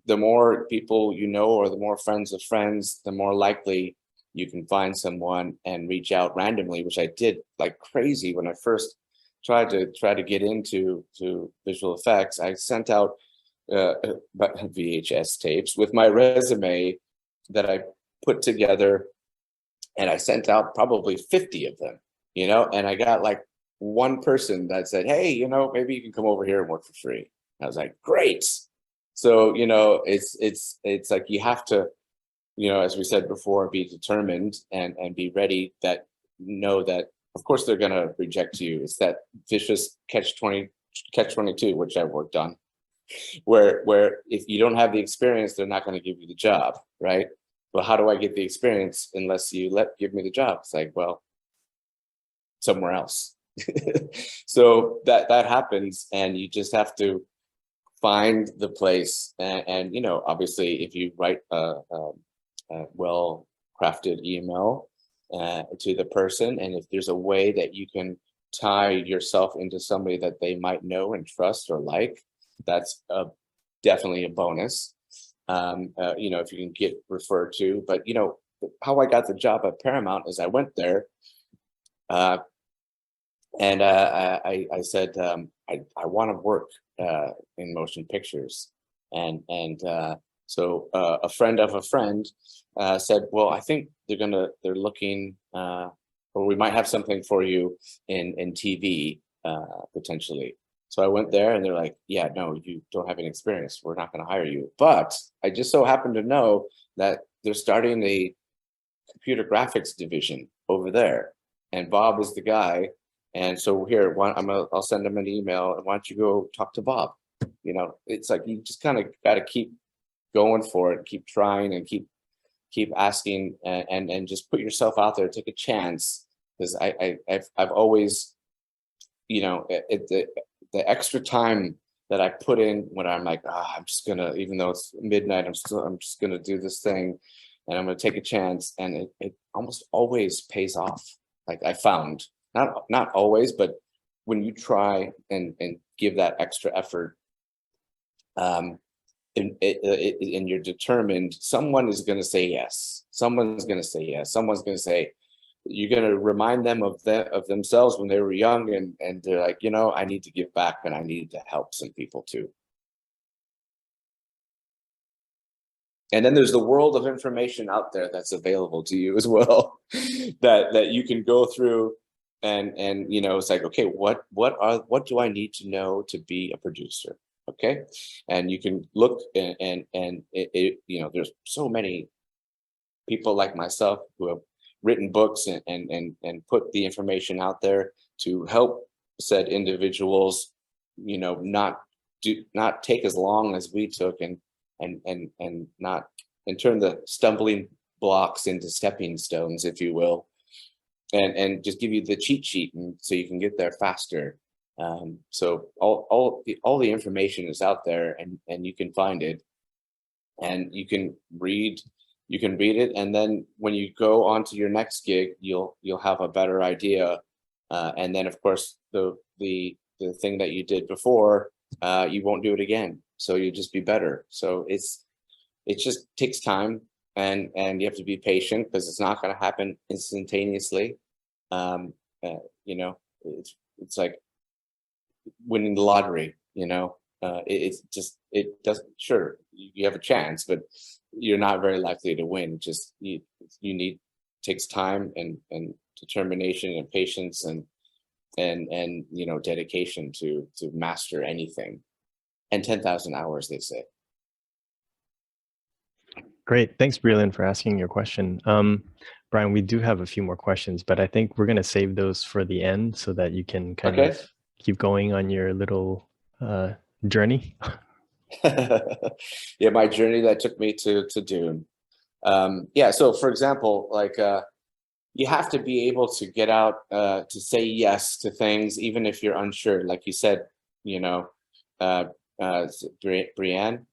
the more people you know, or the more friends of friends, the more likely you can find someone and reach out randomly, which I did like crazy when I first tried to get into visual effects. I sent out VHS tapes with my resume that I put together, and I sent out probably 50 of them, you know, and I got like one person that said, hey, you know, maybe you can come over here and work for free. I was like, great. So, you know, it's like you have to, you know, as we said before, be determined and be ready, that know that of course they're going to reject you. It's that vicious catch-22, which I worked on, where if you don't have the experience, they're not going to give you the job, right? Well, how do I get the experience unless you give me the job? It's like, well, somewhere else. So that happens, and you just have to find the place. And you know, obviously, if you write a well-crafted email to the person, and if there's a way that you can tie yourself into somebody that they might know and trust or like, that's definitely a bonus. You know, if you can get referred to. But you know, how I got the job at Paramount is I went there, and I said, I want to work in motion pictures, and so a friend of a friend said, well, I think they're looking, or we might have something for you in TV potentially. So I went there, and they're like, yeah, no, you don't have any experience. We're not going to hire you. But I just so happen to know that they're starting a computer graphics division over there, and Bob is the guy. And so here, I'll send him an email, and why don't you go talk to Bob? You know, it's like you just kind of got to keep going for it, keep trying, and keep asking, and just put yourself out there, take a chance. Because I've always, you know, the extra time that I put in when I'm like, I'm just gonna, even though it's midnight, I'm just gonna do this thing, and I'm gonna take a chance, and it almost always pays off. Like I found, not always, but when you try and give that extra effort, and you're determined, someone is going to say yes. Someone's going to say yes. Someone's going to say, you're going to remind them of themselves when they were young, and they're like, you know, I need to give back and I need to help some people too. And then there's the world of information out there that's available to you as well, that you can go through, and you know, it's like, okay, what do I need to know to be a producer? Okay, and you can look, and you know, there's so many people like myself who have written books and put the information out there to help said individuals, you know, not take as long as we took, and turn the stumbling blocks into stepping stones, if you will, and just give you the cheat sheet, and so you can get there faster. So all the information is out there, and you can find it, and you can read it, and then when you go on to your next gig, you'll have a better idea, and then of course the thing that you did before, you won't do it again, so you'll just be better. So it just takes time, and you have to be patient, because it's not going to happen instantaneously. You know, it's like winning the lottery, you know. It doesn't, sure, you have a chance, but you're not very likely to win. Just you need, takes time and determination and patience and you know, dedication to master anything, and 10,000 hours, they say. Great. Thanks, Breland, for asking your question. Brian, we do have a few more questions, but I think we're going to save those for the end so that you can kind of keep going on your little journey. Yeah, my journey that took me to DUNE. Yeah, so for example, like you have to be able to get out, to say yes to things, even if you're unsure. Like you said, you know, Brianne,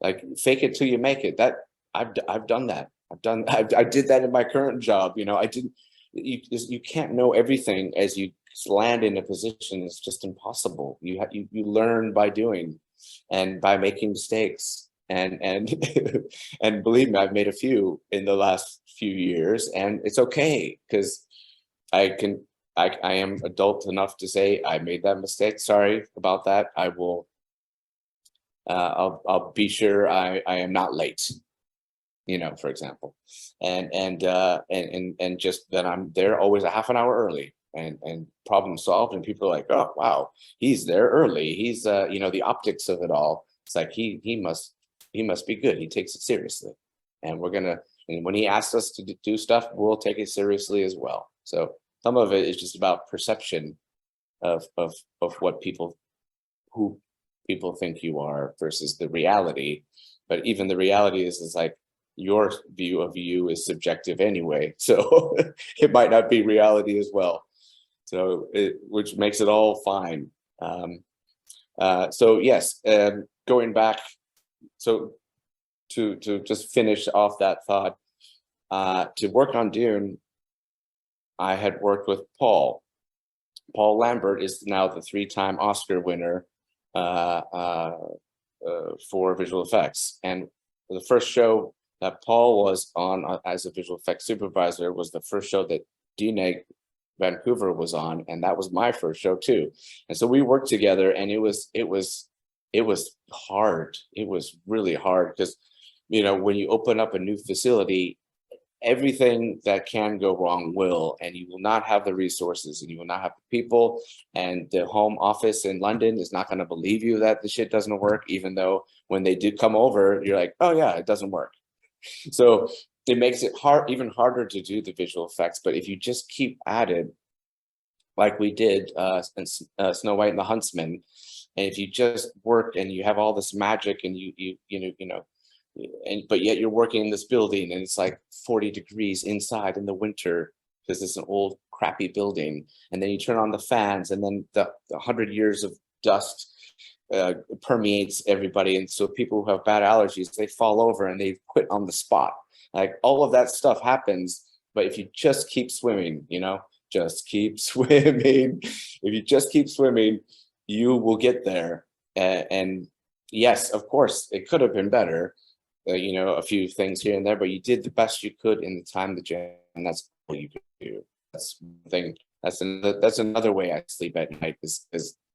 like fake it till you make it. That I've done that. I did that in my current job. You know, you can't know everything as you land in a position. It's just impossible. You learn by doing, and by making mistakes, and and believe me, I've made a few in the last few years, and it's okay, because I am adult enough to say I made that mistake. Sorry about that. I will. I'll be sure I am not late, you know, for example, and just that I'm there always a half an hour early, and problem solved, and people are like, oh wow, he's there early. He's you know, the optics of it all. It's like he must be good. He takes it seriously, and and when he asks us to do stuff, we'll take it seriously as well. So some of it is just about perception of what who people think you are versus the reality. But even the reality is like, your view of you is subjective anyway, so it might not be reality as well. So which makes it all fine. So yes, going back, so to just finish off that thought, to work on DUNE, I had worked with Paul Lambert. Is now the 3-time Oscar winner for visual effects, and the first show that Paul was on as a visual effects supervisor was the first show that DUNE Vancouver was on, and that was my first show too. And so we worked together, and it was hard. It was really hard, because, you know, when you open up a new facility, everything that can go wrong will, and you will not have the resources, and you will not have the people, and the home office in London is not going to believe you that the shit doesn't work, even though when they do come over, you're like, oh yeah, it doesn't work. So it makes it even harder to do the visual effects. But if you just keep at it, like we did in Snow White and the Huntsman, and if you just work and you have all this magic, and you know, but yet you're working in this building, and it's like 40 degrees inside in the winter, because it's an old crappy building, and then you turn on the fans, and then the 100 years of dust permeates everybody, and so people who have bad allergies, they fall over and they quit on the spot. Like, all of that stuff happens, but if you just keep swimming, you know, just keep swimming. If you just keep swimming, you will get there. And yes, of course, it could have been better. You know, a few things here and there, but you did the best you could in the time that you had, and that's all you could do. That's one thing. That's another way I sleep at night is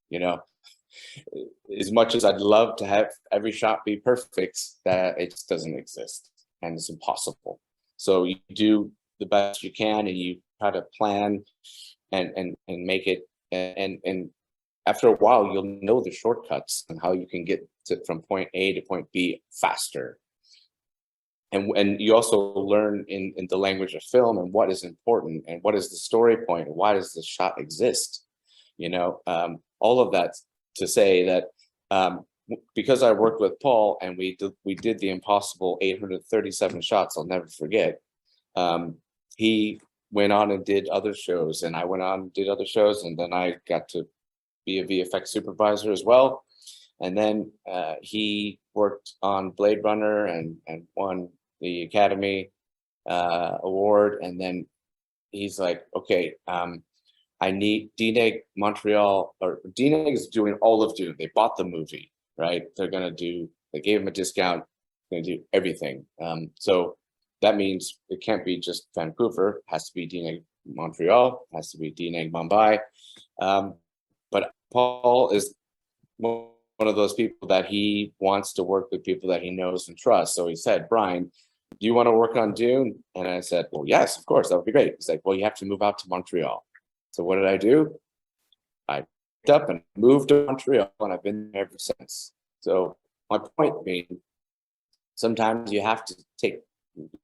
you know, as much as I'd love to have every shot be perfect, that it just doesn't exist and it's impossible. So you do the best you can and you try to plan and make it, and after a while you'll know the shortcuts and how you can get from point A to point B faster. And you also learn in the language of film and what is important and what is the story point and why does the shot exist. You know, all of that to say that because I worked with Paul and we did the impossible 837 shots, I'll never forget. He went on and did other shows, and I went on and did other shows, and then I got to be a VFX supervisor as well. And then he worked on Blade Runner and won the Academy Award. And then he's like, okay, I need DUNE Montreal, or DUNE is doing all of Dune. They bought the movie, right? They gave him a discount, gonna do everything. So that means it can't be just Vancouver, it has to be DUNE Montreal, it has to be DUNE Mumbai. But Paul is one of those people that he wants to work with people that he knows and trusts. So he said, Brian, do you want to work on Dune? And I said, well, yes, of course, that would be great. He's like, well, you have to move out to Montreal. So what did I do? I picked up and moved to Montreal, and I've been there ever since. So my point being, sometimes you have to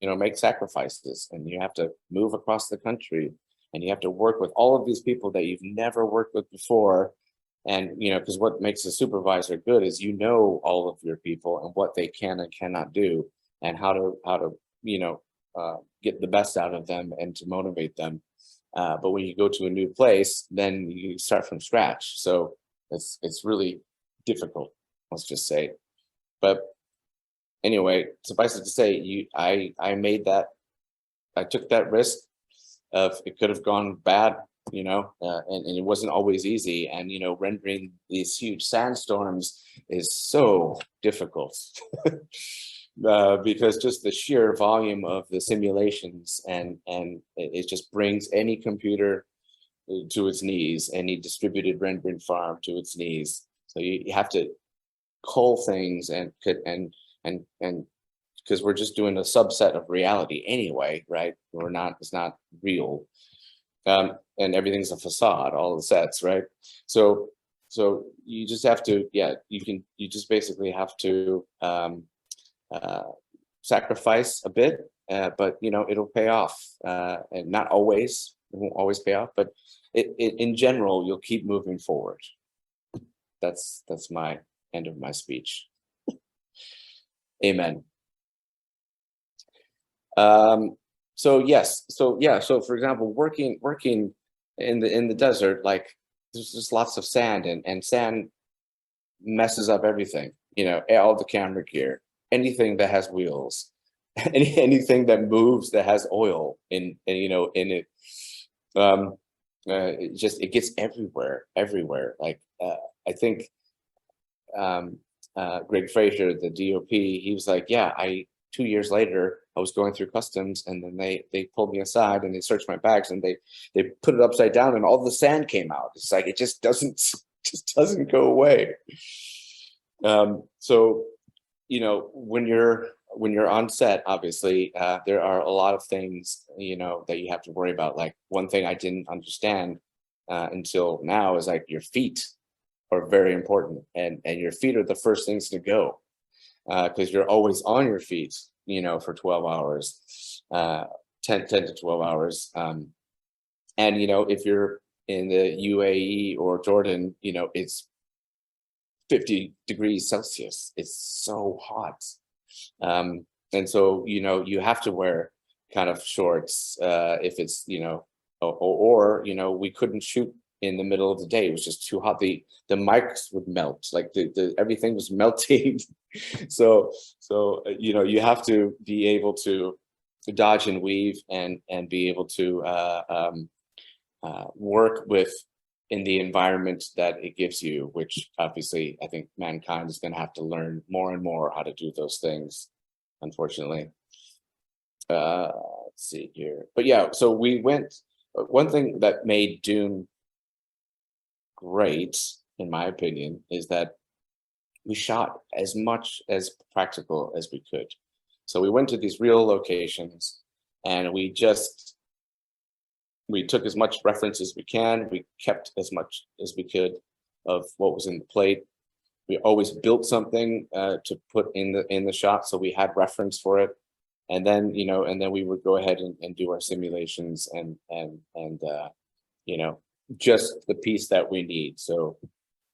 make sacrifices, and you have to move across the country, and you have to work with all of these people that you've never worked with before. And, because what makes a supervisor good is all of your people and what they can and cannot do, and how to get the best out of them and to motivate them. But when you go to a new place, then you start from scratch. So it's really difficult, let's just say. But anyway, suffice it to say, I took that risk of it could have gone bad, and it wasn't always easy. And, rendering these huge sandstorms is so difficult. Because just the sheer volume of the simulations and it just brings any computer to its knees, any distributed rendering farm to its knees. So you have to cull things and because we're just doing a subset of reality anyway, right? It's not real. And everything's a facade, all the sets, right? So you just have to, you just basically have to sacrifice a bit, but it'll pay off. And not always, it won't always pay off, but in general, you'll keep moving forward. That's my end of my speech. Amen. So for example, working in the desert, like there's just lots of sand, and sand messes up everything, all the camera gear, anything that has wheels, anything that moves that has oil in it. It gets everywhere. Like I think Greg Fraser, the DOP, he was like, 2 years later, I was going through customs, and then they pulled me aside and they searched my bags, and they put it upside down, and all the sand came out. It's like it just doesn't go away. So when you're on set, obviously there are a lot of things that you have to worry about. Like one thing I didn't understand until now is like your feet are very important, and your feet are the first things to go. Because you're always on your feet, for 12 hours, 10 to 12 hours. And, if you're in the UAE or Jordan, it's 50 degrees Celsius. It's so hot. And so, you have to wear kind of shorts if it's, or we couldn't shoot in the middle of the day. It was just too hot. The mics would melt, like the everything was melting. So you have to be able to dodge and weave and be able to work with in the environment that it gives you, which obviously I think mankind is going to have to learn more and more how to do those things, unfortunately. Let's see here. But yeah, so we went, one thing that made Dune great, in my opinion, is that we shot as much as practical as we could. So we went to these real locations, and we took as much reference as we can. We kept as much as we could of what was in the plate. We always built something to put in the shot, so we had reference for it. And then, and then we would go ahead and do our simulations and just the piece that we need. So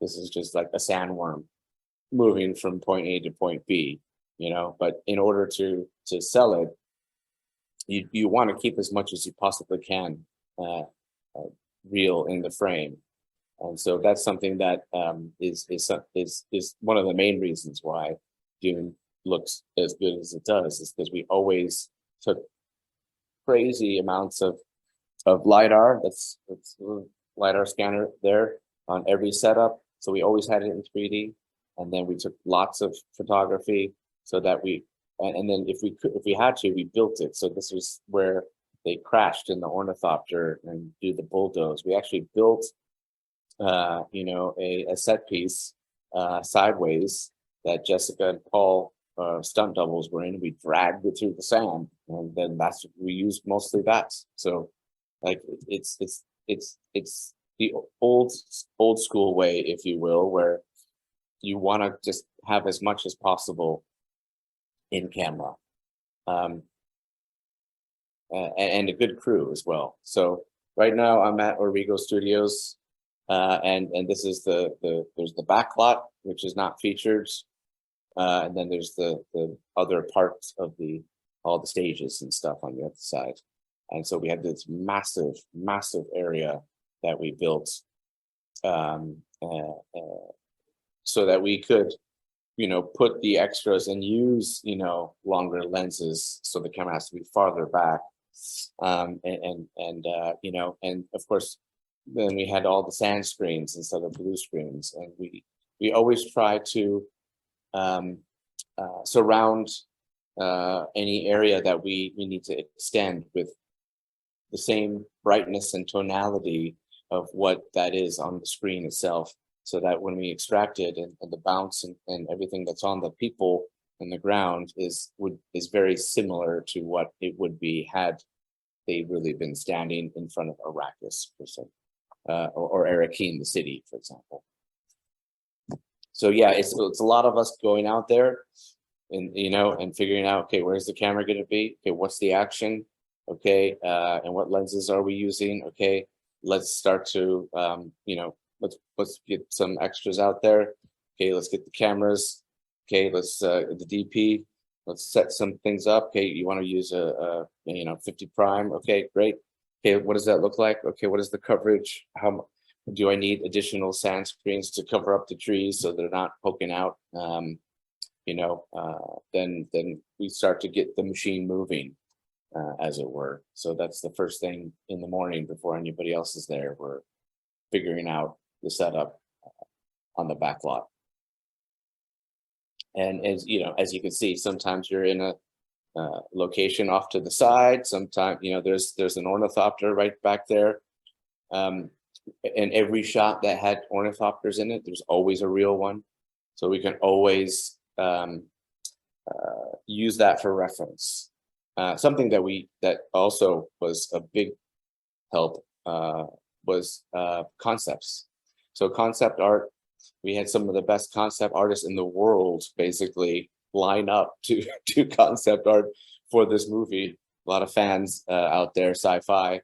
this is just like a sandworm moving from point A to point B, but in order to sell it, you want to keep as much as you possibly can real in the frame. And so that's something that is one of the main reasons why Dune looks as good as it does, is because we always took crazy amounts of LiDAR. That's LiDAR scanner there on every setup. So we always had it in 3D. And then we took lots of photography so that and then if we had to, we built it. So this was where they crashed in the ornithopter and do the bulldoze. We actually built, a set piece sideways that Jessica and Paul stunt doubles were in. We dragged it through the sand, and then we used mostly that. So, like it's the old school way, if you will, where you want to just have as much as possible in camera, and a good crew as well. So right now I'm at Origo Studios, and this is there's the back lot, which is not featured, and then there's the other parts of all the stages and stuff on the other side. And so we have this massive area that we built, so that we could, put the extras and use, longer lenses. So the camera has to be farther back. And of course, then we had all the sand screens instead of blue screens. And we always try to surround any area that we need to extend with the same brightness and tonality of what that is on the screen itself, so that when we extract it and the bounce and everything that's on the people and the ground is very similar to what it would be had they really been standing in front of Arrakis, per se, or Arrakeen, the city, for example. So yeah, it's a lot of us going out there and and figuring out, okay, where's the camera going to be? Okay, what's the action? Okay, and what lenses are we using? Okay, let's start to let's get some extras out there. Okay, let's get the cameras. Okay, let's the DP. Let's set some things up. Okay, you want to use a 50 prime. Okay, great. Okay, what does that look like? Okay, what is the coverage? How do I need additional sand screens to cover up the trees so they're not poking out? Then we start to get the machine moving, as it were. So that's the first thing in the morning before anybody else is there. We're figuring out the setup on the back lot. And as you can see, sometimes you're in a location off to the side. Sometimes, there's an ornithopter right back there. And every shot that had ornithopters in it, there's always a real one. So we can always use that for reference. Something that also was a big help was concepts. So concept art, we had some of the best concept artists in the world basically line up to do concept art for this movie. A lot of fans out there, sci-fi,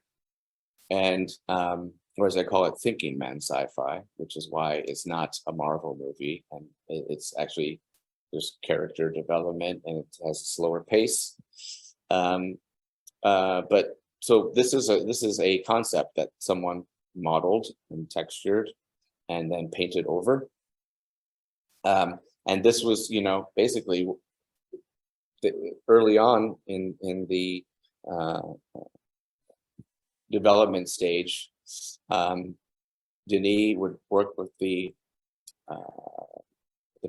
and or as I call it, thinking man sci-fi, which is why it's not a Marvel movie, and it's actually, there's character development and it has a slower pace. But so this is a concept that someone modeled and textured and then painted over. And this was, basically early on in the development stage. Denis would work with the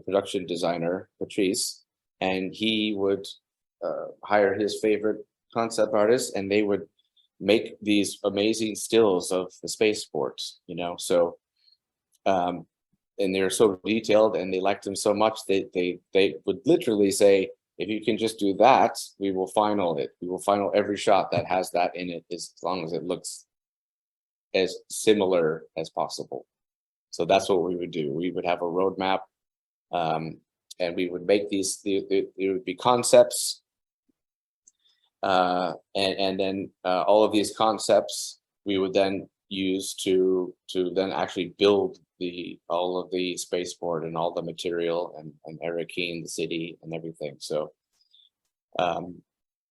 production designer, Patrice, and he would hire his favorite concept artists, and they would make these amazing stills of the spaceports, you know. So, and they're so detailed, and they liked them so much, they would literally say, if you can just do that, we will final it. We will final every shot that has that in it, as long as it looks as similar as possible. So that's what we would do. We would have a roadmap, and we would make these. There would be concepts, and then all of these concepts we would then use to then actually build all of the spaceport and all the material and Arakeen, the city, and everything. So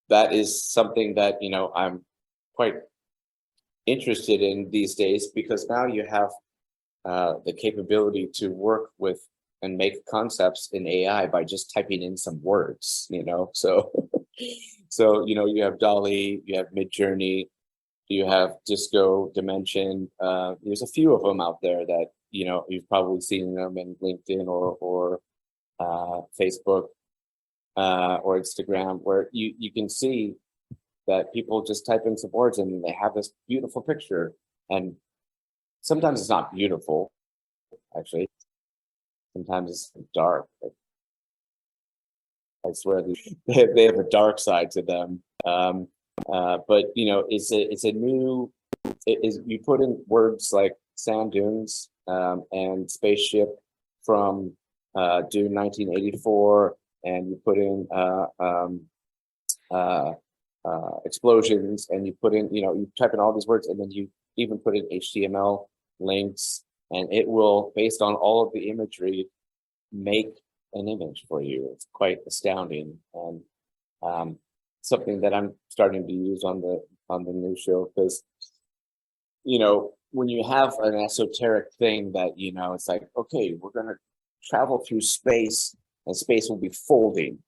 that is something that, you know, I'm quite interested in these days, because now you have the capability to work with and make concepts in AI by just typing in some words, you know. So so, you know, you have DALL-E, you have Midjourney, you have Disco Dimension. There's a few of them out there that, you know, you've probably seen them in LinkedIn or Facebook or Instagram, where you can see that people just type in some words and they have this beautiful picture. And sometimes it's not beautiful, actually. Sometimes it's dark. I swear they have a dark side to them. But you know, it's a new. You put in words like sand dunes and spaceship from Dune 1984, and you put in explosions, and you put in, you know, you type in all these words, and then you even put in HTML links, and it will, based on all of the imagery, make an image for you. It's quite astounding, and something that I'm starting to use on the new show, because, you know, when you have an esoteric thing that, you know, it's like, okay, we're gonna travel through space, and space will be folding.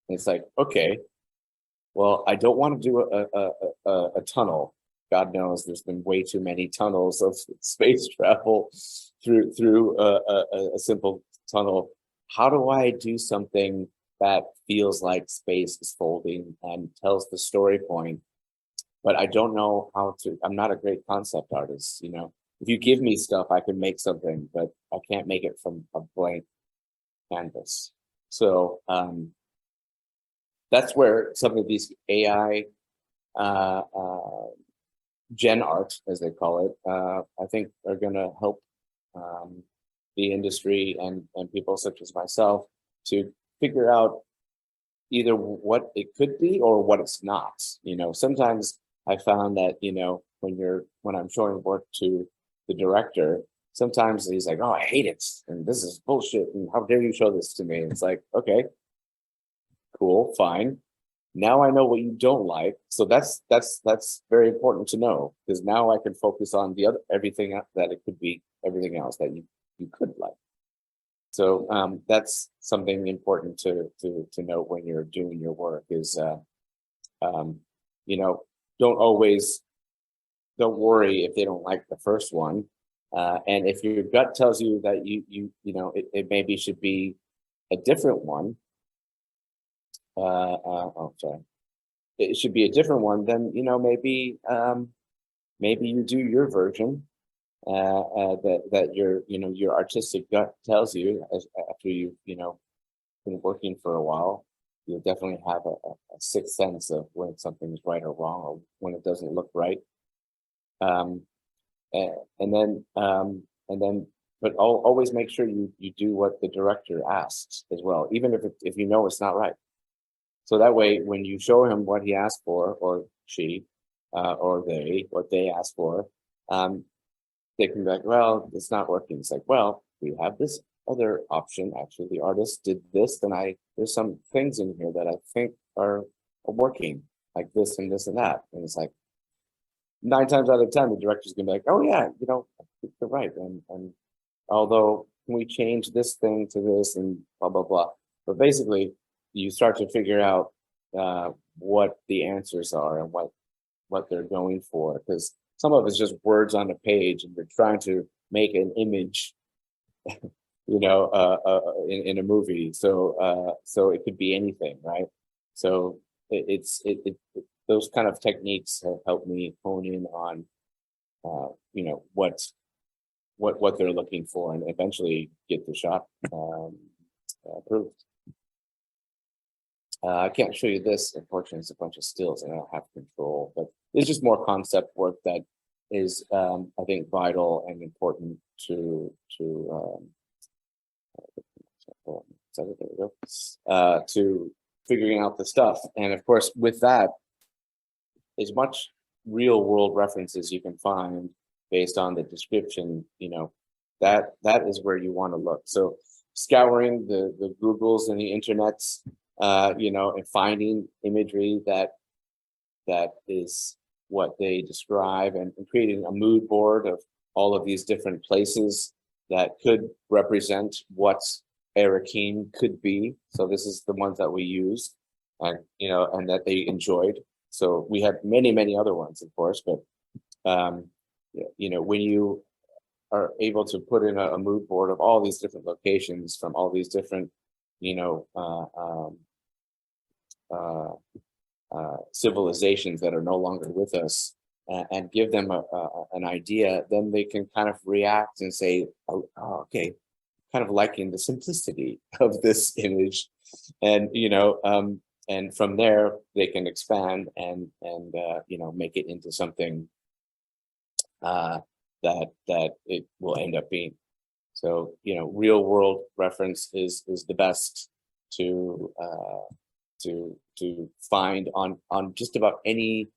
And it's like, okay, well, I don't want to do a tunnel. God knows there's been way too many tunnels of space travel through a simple tunnel. How do I do something that feels like space is folding and tells the story point? But I don't know how to. I'm not a great concept artist, you know. If you give me stuff, I can make something, but I can't make it from a blank canvas. So that's where some of these AI gen art, as they call it, I think are going to help the industry and people such as myself to figure out either what it could be or what it's not. You know, sometimes I found that, you know, when I'm showing work to the director, sometimes he's like, "Oh, I hate it, and this is bullshit, and how dare you show this to me?" And it's like, okay, cool, fine. Now I know what you don't like, so that's very important to know, because now I can focus on the other everything that it could be, everything else that you could like. So that's something important to know when you're doing your work is, you know, don't worry if they don't like the first one, and if your gut tells you that you know it maybe should be a different one. Sorry. It should be a different one. Then, you know, maybe you do your version that your artistic gut tells you, after you've, you know, been working for a while. You'll definitely have a sixth sense of when something is right or wrong, or when it doesn't look right. And then, but always make sure you do what the director asks as well, even if you know it's not right. So that way, when you show him what he asked for, or she, or they, what they asked for, they can be like, well, it's not working. It's like, well, we have this other option. Actually, the artist did this, then there's some things in here that I think are working, like this and this and that. And it's like 9 times out of 10, the director's gonna be like, oh yeah, you know, you're right. And although, can we change this thing to this and blah, blah, blah. But basically, you start to figure out what the answers are and what they're going for. Because some of it's just words on a page, and you're trying to make an image, in a movie. So it could be anything, right? So those kind of techniques have helped me hone in on, what they're looking for, and eventually get the shot approved. I can't show you this, unfortunately. It's a bunch of stills and I don't have control, but it's just more concept work that is, I think, vital and important to figuring out the stuff. And of course, with that, as much real world references you can find based on the description, that is where you want to look. So scouring the Googles and the internets, and finding imagery that is what they describe, and creating a mood board of all of these different places that could represent what Arakeen could be. So this is the ones that we used, and and that they enjoyed. So we had many other ones, of course, but when you are able to put in a mood board of all these different locations from all these different civilizations that are no longer with us, and give them an idea, then they can kind of react and say, oh, okay, kind of liking the simplicity of this image, and and from there they can expand and make it into something that it will end up being. So real world reference is the best to find on just about any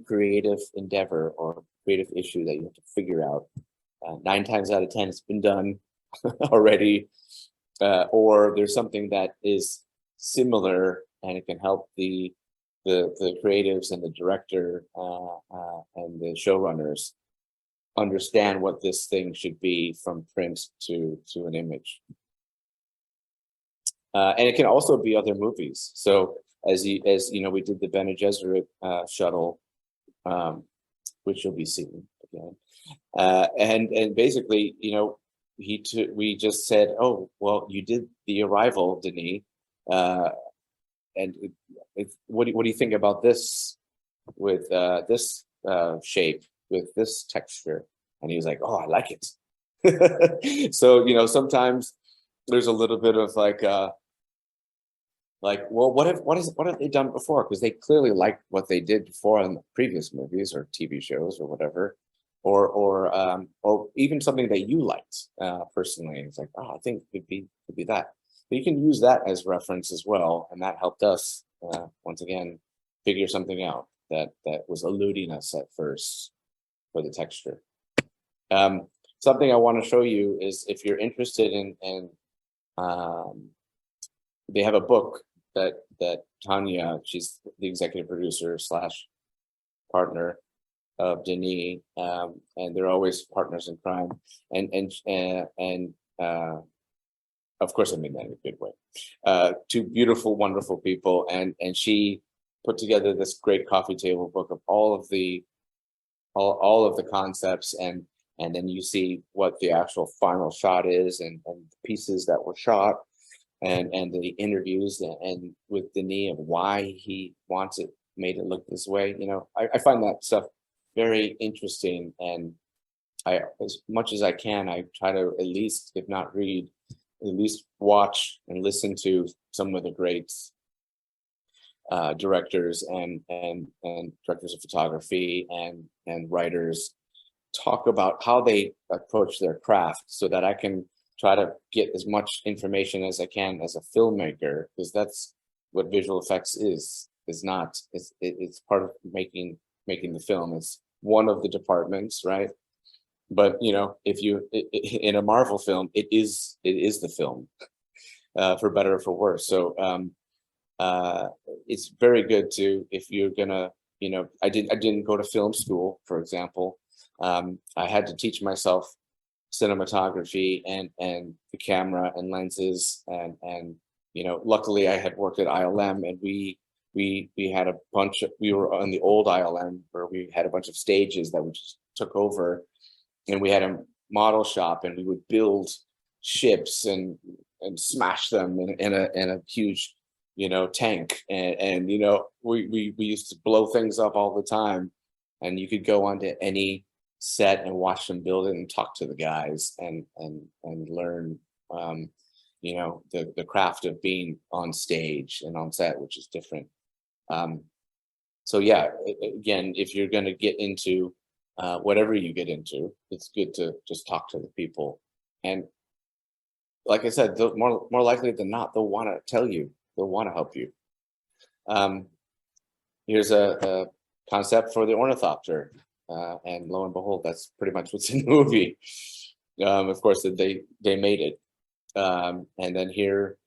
creative endeavor or creative issue that you have to figure out. 9 times out of 10, it's been done already, or there's something that is similar, and it can help the creatives and the director and the showrunners understand what this thing should be from print to an image. And it can also be other movies. So as we did the Bene Gesserit shuttle, which you'll be seeing again, and basically, we just said, oh, well, you did The Arrival, Denis, and what do you think about this with this shape, with this texture? And he was like, oh, I like it. So sometimes there's a little bit of like, well, what have they done before? Because they clearly liked what they did before in the previous movies or TV shows or whatever, or even something that you liked personally. It's like, oh, I think it could be that. But you can use that as reference as well, and that helped us once again figure something out that was eluding us at first for the texture. Something I want to show you is, if you're interested in they have a book that Tanya, she's the executive producer / partner of Denis, and they're always partners in crime, and of course I mean that in a good way. 2 beautiful, wonderful people, and she put together this great coffee table book of all of the concepts, and then you see what the actual final shot is, and the pieces that were shot, and the interviews, and with Denis of why he wants it, made it look this way. I find that stuff very interesting, and as much as I can, I try to at least, if not read, at least watch and listen to some of the great directors and directors of photography and writers talk about how they approach their craft, so that I can try to get as much information as I can as a filmmaker, because that's what visual effects is not. It's part of making the film. It's one of the departments, right? But if you in a Marvel film, it is the film, for better or for worse. So it's very good to, if you're gonna, I didn't go to film school, for example. I had to teach myself cinematography and the camera and lenses, and luckily I had worked at ILM, and we we had a bunch of, we were on the old ILM where we had a bunch of stages that we just took over, and we had a model shop, and we would build ships and smash them in a huge, you know, tank, and you know, we used to blow things up all the time, and you could go onto any set and watch them build it and talk to the guys and learn you know, the craft of being on stage and on set, which is different. So yeah, again, if you're going to get into whatever you get into, it's good to just talk to the people. And like I said, more likely than not, they'll want to tell you, they'll want to help you. Here's a concept for the ornithopter, and lo and behold, that's pretty much what's in the movie. Of course, they made it. And then here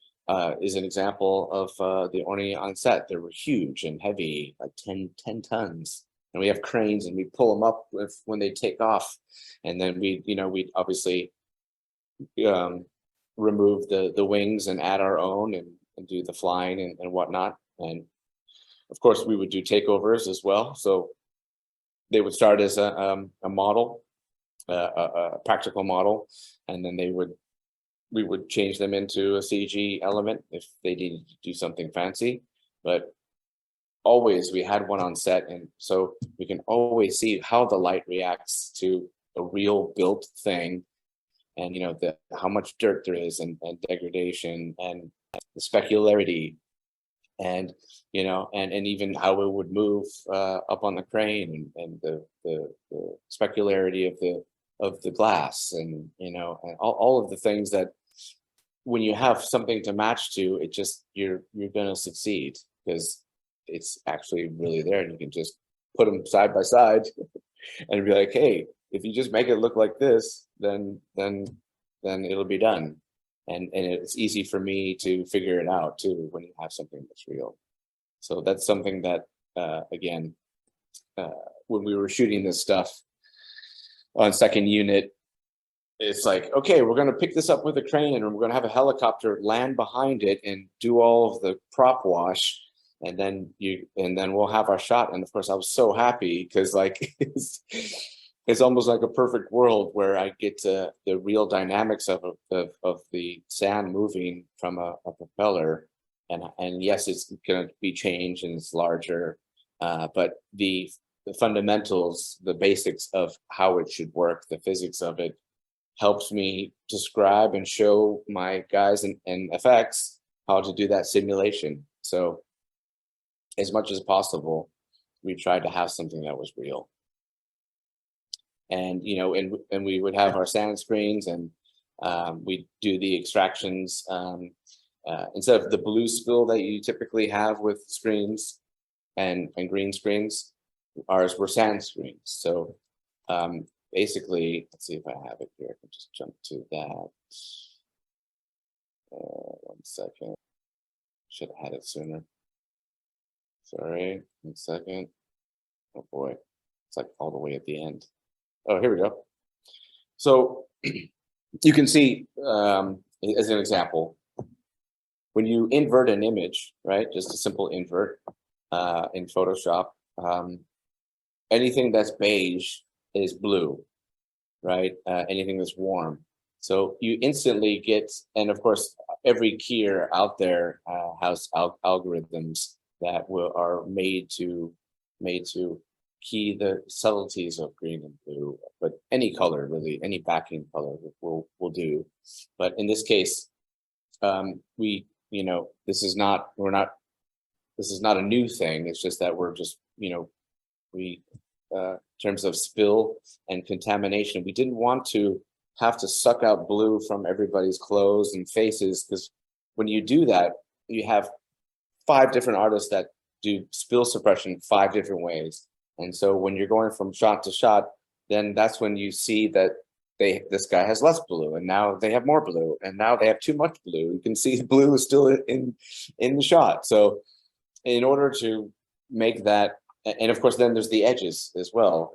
is an example of the orney on set. They were huge and heavy, like 10 tons. And we have cranes, and we pull them up when they take off. And then we obviously remove the wings and add our own and do the flying and whatnot. And of course, we would do takeovers as well. So they would start as a model, a practical model, and then we would change them into a CG element if they needed to do something fancy. But always we had one on set, and so we can always see how the light reacts to a real built thing, and you know, how much dirt there is, and degradation, and the specularity, and you know, and even how it would move up on the crane, and the specularity of the glass, and you know, and all of the things that when you have something to match to, it just you're going to succeed because it's actually really there, and you can just put them side by side and be like, hey, if you just make it look like this, then it'll be done. And it's easy for me to figure it out too when you have something that's real. So that's something that again, when we were shooting this stuff on second unit, it's like, okay, we're going to pick this up with a crane, and we're going to have a helicopter land behind it and do all of the prop wash, and then we'll have our shot. And of course, I was so happy because like it's almost like a perfect world where I get to the real dynamics of the sand moving from a propeller, and yes, it's going to be changed and it's larger, but the fundamentals, the basics of how it should work, the physics of it, helps me describe and show my guys in FX how to do that simulation. So as much as possible, we tried to have something that was real. And, you know, and we would have our sand screens, and we do the extractions. Instead of the blue spill that you typically have with screens and green screens, ours were sand screens. So basically, let's see if I have it here. I can just jump to that. 1 second. Should have had it sooner. Sorry, 1 second. Oh boy, it's like all the way at the end. Oh, here we go. So you can see, as an example, when you invert an image, right? Just a simple invert in Photoshop. Anything that's beige is blue, right? Anything that's warm. So you instantly get, and of course, every keyer out there has algorithms that are made to key the subtleties of green and blue, but any color really, any backing color will do. But in this case, we, you know, this is not a new thing. It's just that we're just, you know, we in terms of spill and contamination, we didn't want to have to suck out blue from everybody's clothes and faces, because when you do that, you have 5 different artists that do spill suppression 5 different ways. And so when you're going from shot to shot, then that's when you see that this guy has less blue, and now they have more blue, and now they have too much blue. You can see blue is still in the shot. So in order to make that, and of course then there's the edges as well.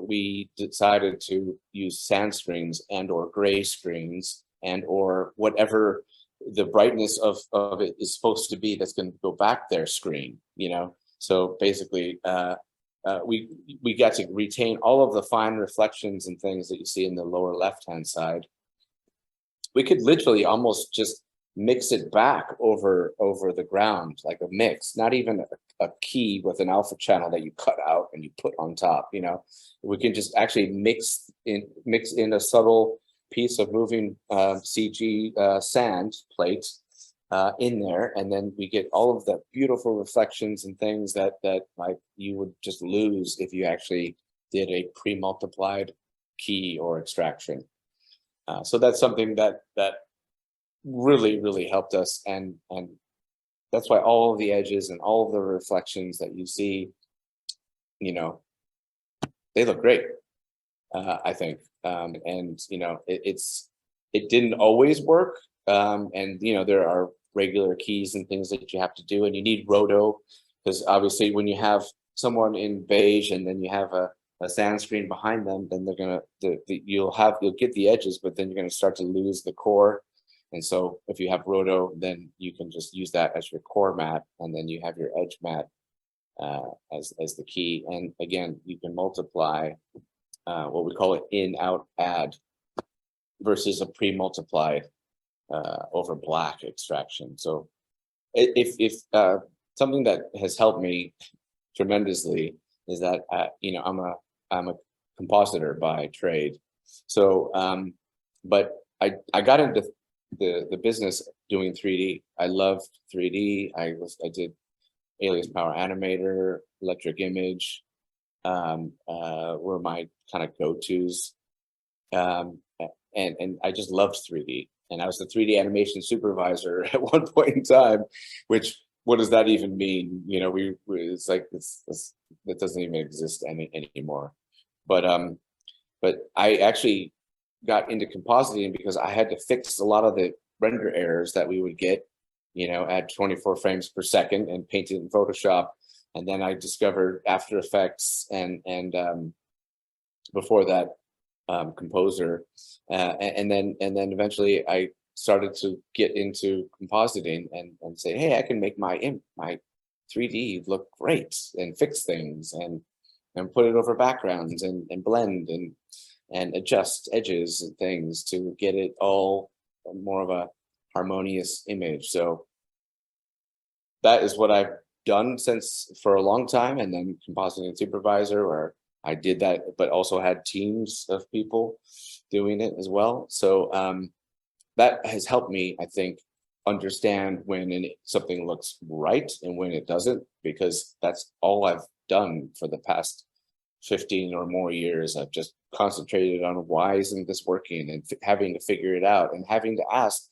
We decided to use sand screens and or gray screens and or whatever the brightness of it is supposed to be that's going to go back their screen, So basically, we got to retain all of the fine reflections and things that you see in the lower left-hand side. We could literally almost just mix it back over the ground, like a mix, not even a key with an alpha channel that you cut out and you put on top. We can just actually mix in a subtle piece of moving CG sand plate in there, and then we get all of the beautiful reflections and things that like you would just lose if you actually did a pre-multiplied key or extraction. So that's something that really helped us, and that's why all of the edges and all of the reflections that you see, they look great, I think. And it didn't always work, and there are regular keys and things that you have to do, and you need roto, because obviously when you have someone in beige and then you have a sand screen behind them, then they're gonna you'll get the edges, but then you're gonna start to lose the core. And so if you have roto, then you can just use that as your core mat, and then you have your edge mat as the key. And again, you can multiply what we call it in, out, add, versus a pre-multiplied over black extraction. So if something that has helped me tremendously is that I'm a compositor by trade. So but I got into the business doing 3D. I loved 3D. I did Alias Power Animator, Electric Image, were my kind of go-tos. And I just loved 3D. And I was the 3D animation supervisor at one point in time, which, what does that even mean? It's like, that doesn't even exist anymore. But I actually got into compositing because I had to fix a lot of the render errors that we would get, at 24 frames per second, and paint it in Photoshop. And then I discovered After Effects and before that, Composer, and then eventually I started to get into compositing and say, hey, I can make my 3D look great and fix things and put it over backgrounds and blend and adjust edges and things to get it all more of a harmonious image. So that is what I've done for a long time. And then compositing supervisor, where I did that, but also had teams of people doing it as well. So that has helped me, I think, understand when something looks right and when it doesn't, because that's all I've done for the past 15 or more years. I've just concentrated on why isn't this working, and having to figure it out, and having to ask,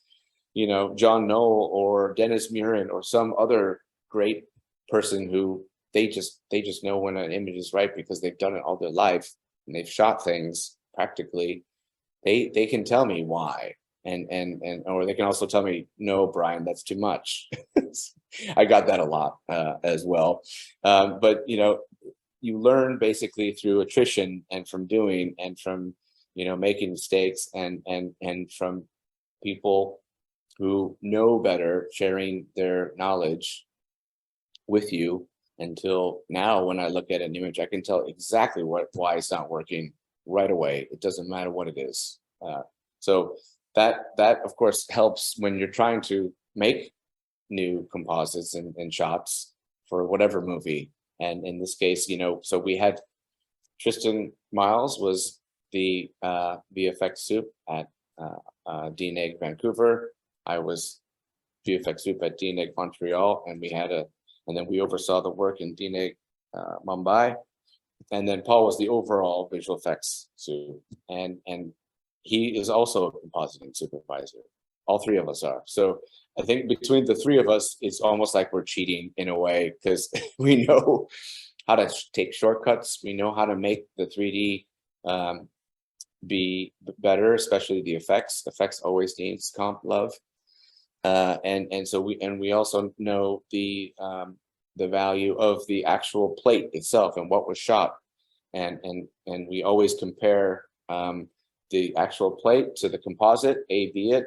John Knoll or Dennis Murin or some other great person who they just know when an image is right because they've done it all their life and they've shot things practically. They can tell me why, and or they can also tell me, no, Brian, that's too much. I got that a lot as well. But you learn basically through attrition and from doing and from making mistakes and from people who know better sharing their knowledge with you, until now when I look at an image, I can tell exactly why it's not working right away. It doesn't matter what it is. So that of course helps when you're trying to make new composites and shots for whatever movie. And in this case, so we had Tristan Miles was the VFX soup at DUNE Vancouver. I was VFX soup at DUNE Montreal, and then we oversaw the work in DUNE Mumbai. And then Paul was the overall visual effects soup, and he is also a compositing supervisor. All three of us are. So I think between the three of us, it's almost like we're cheating in a way, because we know how to take shortcuts. We know how to make the 3D be better, especially the effects. Effects always needs comp love. And so we also know the value of the actual plate itself and what was shot, and we always compare the actual plate to the composite, A/B it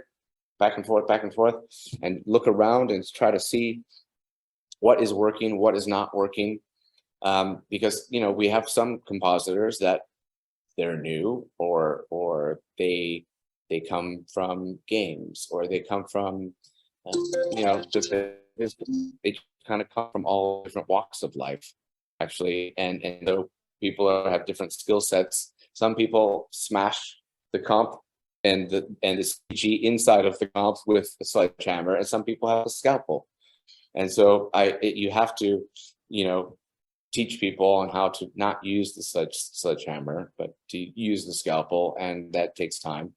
back and forth, and look around and try to see what is working, what is not working. Because, you know, we have some compositors that they're new, or they come from games, or they come from, you know, just they kind of come from all different walks of life, actually. And so people have different skill sets. Some people smash the comp and the CG inside of the comp with a sledgehammer, and some people have a scalpel. And so you have to, you know, teach people on how to not use the sledgehammer, but to use the scalpel, and that takes time.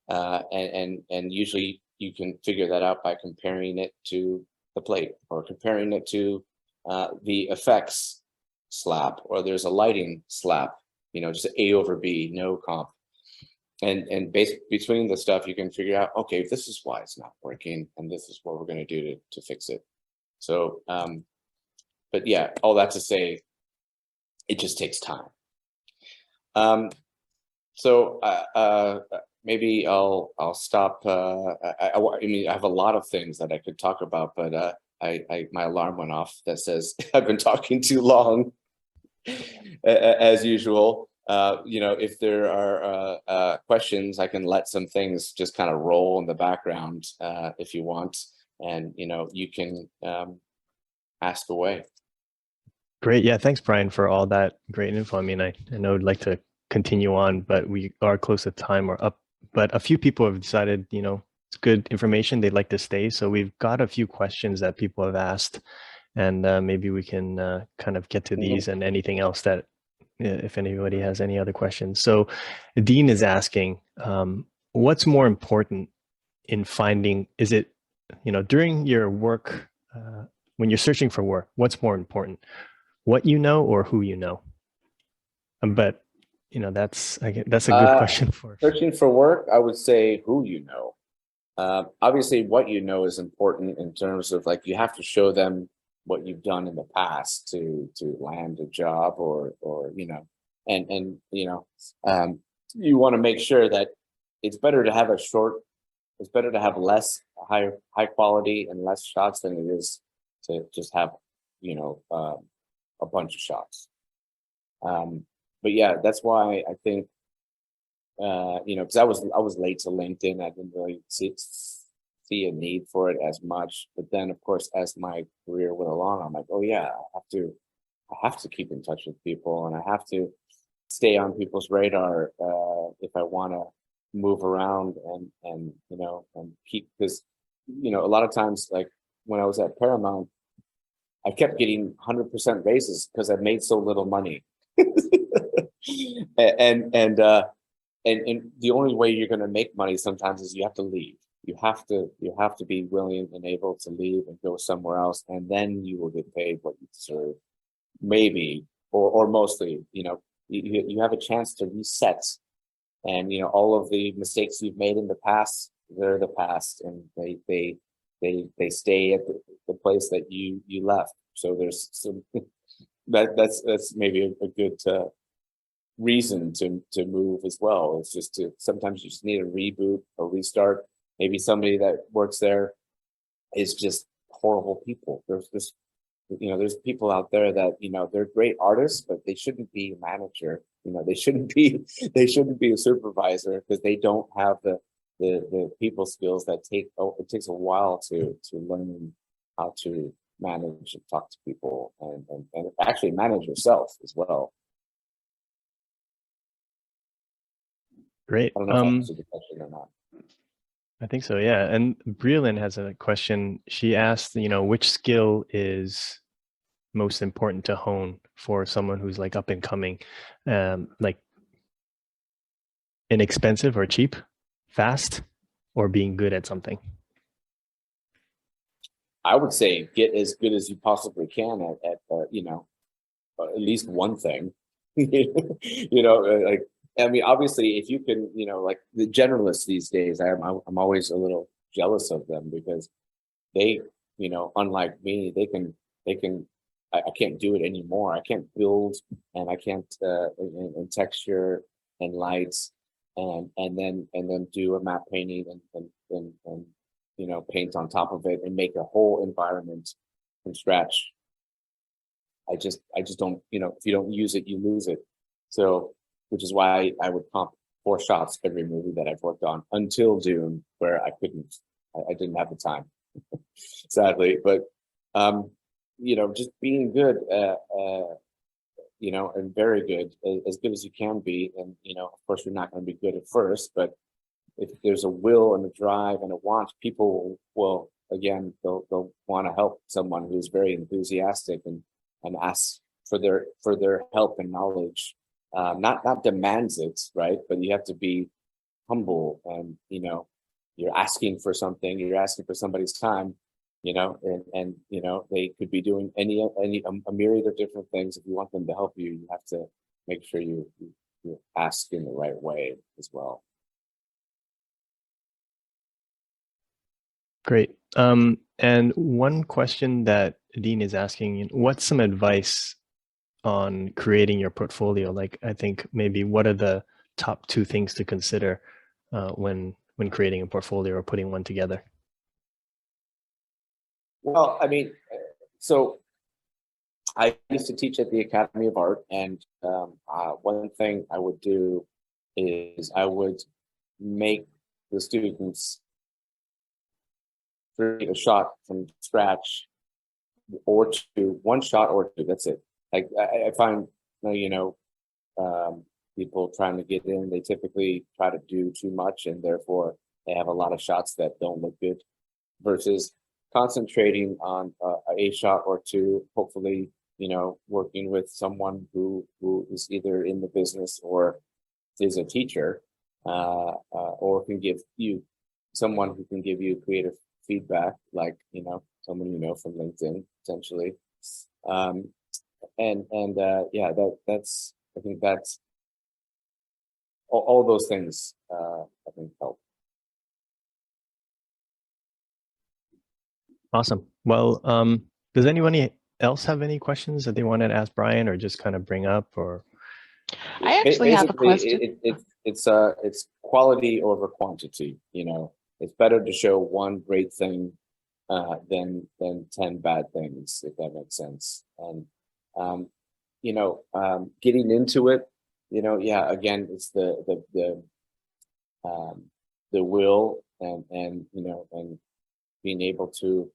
And usually you can figure that out by comparing it to the plate, or comparing it to the effects slap, or there's a lighting slap, you know, just A over B, no comp. And between the stuff, you can figure out, okay, this is why it's not working, and this is what we're going to do to fix it. So, but yeah, all that to say, it just takes time. So maybe I'll stop. I mean, I have a lot of things that I could talk about, but my alarm went off that says I've been talking too long, as usual. You know, if there are questions, I can let some things just kind of roll in the background if you want, and you know, you can ask away. Great. Yeah. Thanks, Brian, for all that great info. I mean, I know I'd like to continue on, but we are close to time or up. But a few people have decided, you know, it's good information. They'd like to stay. So we've got a few questions that people have asked, and maybe we can kind of get to these and anything else that, if anybody has any other questions. So Dean is asking, what's more important in finding, is it, you know, during your work, when you're searching for work, what's more important? What you know or who you know? But you know, that's a good question for searching for work. I would say who you know. Obviously, what you know is important in terms of, like, you have to show them what you've done in the past to land a job, or you know, and you know, you want to make sure that it's better to have it's better to have less high quality and less shots than it is to just have, you know, a bunch of shots. But yeah, that's why I think, you know, because I was late to LinkedIn. I didn't really see a need for it as much. But then, of course, as my career went along, I'm like, oh yeah, I have to keep in touch with people, and I have to stay on people's radar if I want to move around and you know, and keep, because, you know, a lot of times, like when I was at Paramount, I kept getting 100% raises because I made so little money. and the only way you're going to make money sometimes is you have to leave. You have to be willing and able to leave and go somewhere else, and then you will get paid what you deserve, maybe, or mostly. You know, you have a chance to reset, and you know, all of the mistakes you've made in the past, they're the past, and they stay at the place that you left. So there's some that's maybe a good reason to move as well. It's just to, sometimes you just need a reboot or restart. Maybe somebody that works there is just horrible people. There's just, you know, there's people out there that, you know, they're great artists, but they shouldn't be a manager. You know, they shouldn't be a supervisor, because they don't have the people skills that it takes a while to learn how to manage and talk to people, and actually manage yourself as well. Great. I don't know if I answered the question or not. I think so, yeah. And Breelyn has a question. She asked, you know, which skill is most important to hone for someone who's like up and coming, like inexpensive or cheap, fast, or being good at something? I would say get as good as you possibly can at you know, at least one thing. You know, like, I mean, obviously, if you can, you know, like the generalists these days, I'm always a little jealous of them, because they, you know, unlike me, they can. I can't do it anymore. I can't build, and I can't and texture and lights, and then do a matte painting and paint on top of it and make a whole environment from scratch. I just don't, if you don't use it, you lose it. So, which is why I would comp 4 shots every movie that I've worked on until Dune, where I couldn't, I didn't have the time, sadly. But, just being good, and very good, as good as you can be. And, of course, you're not going to be good at first, but if there's a will and a drive and a want, people will, again, they'll want to help someone who's very enthusiastic and ask for their help and knowledge. Not demands it, right? But you have to be humble, and you're asking for something. You're asking for somebody's time, and they could be doing a myriad of different things. If you want them to help you, you have to make sure you ask in the right way as well. Great. And one question that Dean is asking, what's some advice on creating your portfolio? Like, I think maybe what are the top 2 things to consider when creating a portfolio or putting one together? Well, I mean, so I used to teach at the Academy of Art, and one thing I would do is I would make the students create a shot from scratch, or 2, 1 shot or 2. That's it. Like I find, people trying to get in, they typically try to do too much, and therefore they have a lot of shots that don't look good, versus concentrating on a shot or 2, hopefully, working with someone who is either in the business or is a teacher, or can give you someone who can give you creative feedback, like, someone from LinkedIn, potentially. That's, I think that's all those things, I think help. Awesome. Well, does anyone else have any questions that they wanted to ask Brian, or just kind of bring up? Or I actually have a question. It's quality over quantity. It's better to show 1 great thing than 10 bad things, if that makes sense. And getting into it, again, it's the will and being able to,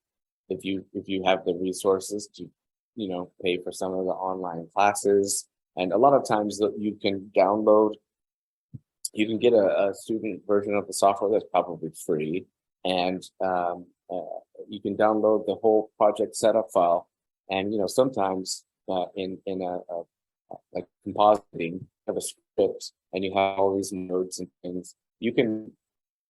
if you have the resources to, pay for some of the online classes. And a lot of times that you can get a student version of the software that's probably free, and you can download the whole project setup file. And sometimes in a like compositing, you have a script and you have all these nodes and things. You can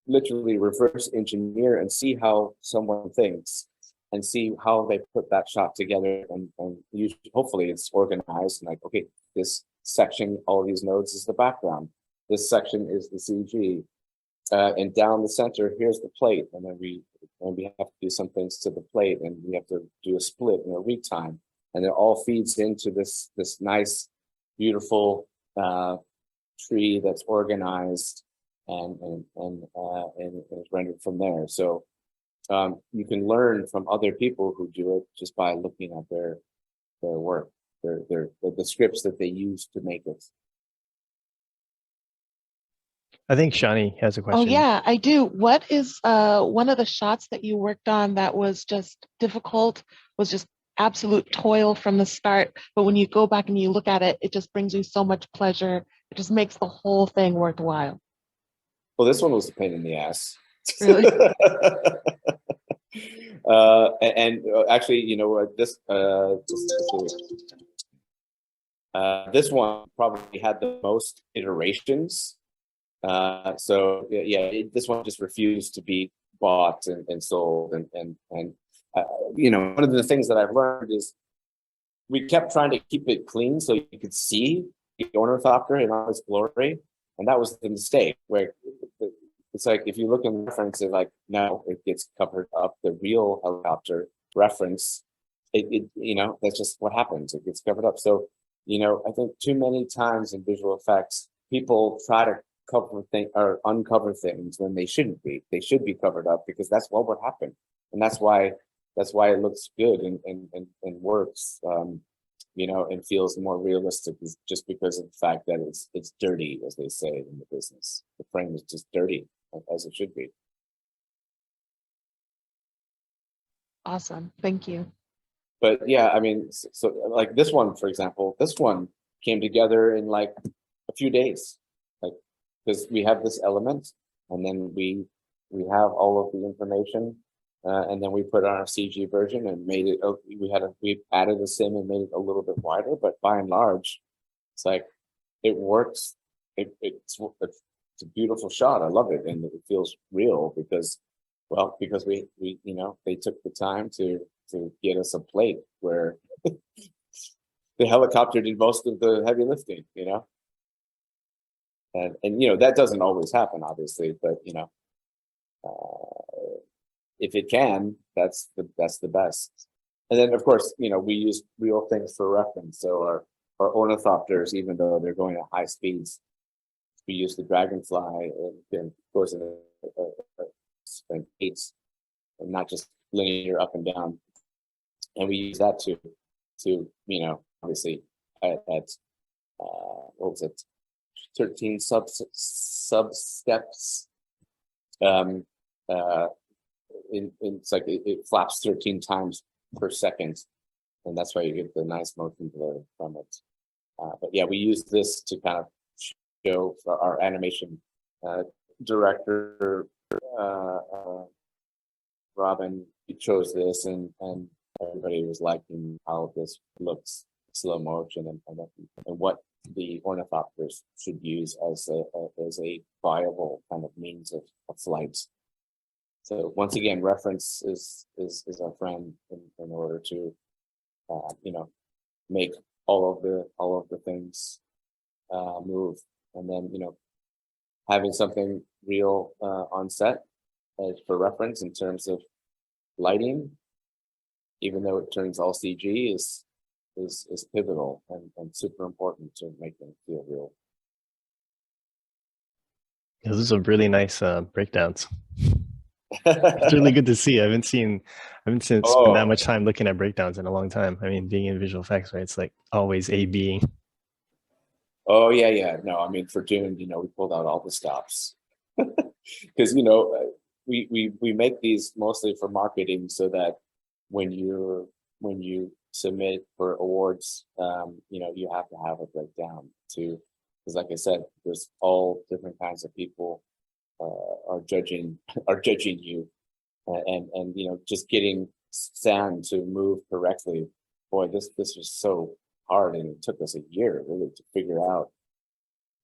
literally reverse engineer and see how someone thinks, and see how they put that shot together, and usually, hopefully it's organized, and like, okay, this section, all these nodes is the background, this section is the CG, and down the center, here's the plate, and then we have to do some things to the plate, and we have to do a split and a retime, and it all feeds into this nice, beautiful tree that's organized and is rendered from there. So you can learn from other people who do it just by looking at their work, the scripts that they use to make it. I think Shani has a question. Oh yeah, I do. What is one of the shots that you worked on that was just difficult, was just absolute toil from the start, but when you go back and you look at it, it just brings you so much pleasure. It just makes the whole thing worthwhile. Well, this one was a pain in the ass. Really? Actually, this one probably had the most iterations. This one just refused to be bought and sold. And one of the things that I've learned is we kept trying to keep it clean so you could see the ornithopter in all its glory. And that was the mistake, where it's like, if you look in references, like, no, it gets covered up. The real helicopter reference, that's just what happens. It gets covered up. So, I think too many times in visual effects, people try to uncover things when they shouldn't be. They should be covered up because that's what would happen, and that's why it looks good and works. You know, and feels more realistic is just because of the fact that it's dirty, as they say in the business. The frame is just dirty, as it should be. Awesome. Thank you. But yeah, I mean, so like this one, for example, this one came together in like a few days, like because we have this element, and then we have all of the information. And then we put on our CG version and made it. We added a sim and made it a little bit wider, but by and large, it's like it works. It's a beautiful shot. I love it, and it feels real because we you know, they took the time to get us a plate where the helicopter did most of the heavy lifting. You know, and you know that doesn't always happen, obviously, but you know. If it can, that's the best. And then, of course, you know, we use real things for reference. So our ornithopters, even though they're going at high speeds, we use the dragonfly and goes in eights and not just linear up and down. And we use that to you know, obviously at what was it, 13 sub steps. It's like it flaps 13 times per second, and that's why you get the nice motion blur from it. But yeah, we use this to kind of show our animation director, Robin. He chose this, and everybody was liking how this looks slow motion, and what the ornithopters should use as a viable kind of means of flight. So once again, reference is our friend in order to, you know, make all of the things move, and then you know, having something real on set for reference in terms of lighting, even though it turns all CG, is pivotal and super important to make them feel real. Those are really nice breakdowns. It's really good to see. I haven't spent that much time looking at breakdowns in a long time. I mean, being in visual effects, right? It's like always A/B. Oh yeah. No, I mean for Dune, you know, we pulled out all the stops because you know we make these mostly for marketing, so that when you submit for awards, you know, you have to have a breakdown too, because like I said, there's all different kinds of people are judging you, and you know, just getting sand to move correctly. Boy, this was so hard, and it took us a year really to figure out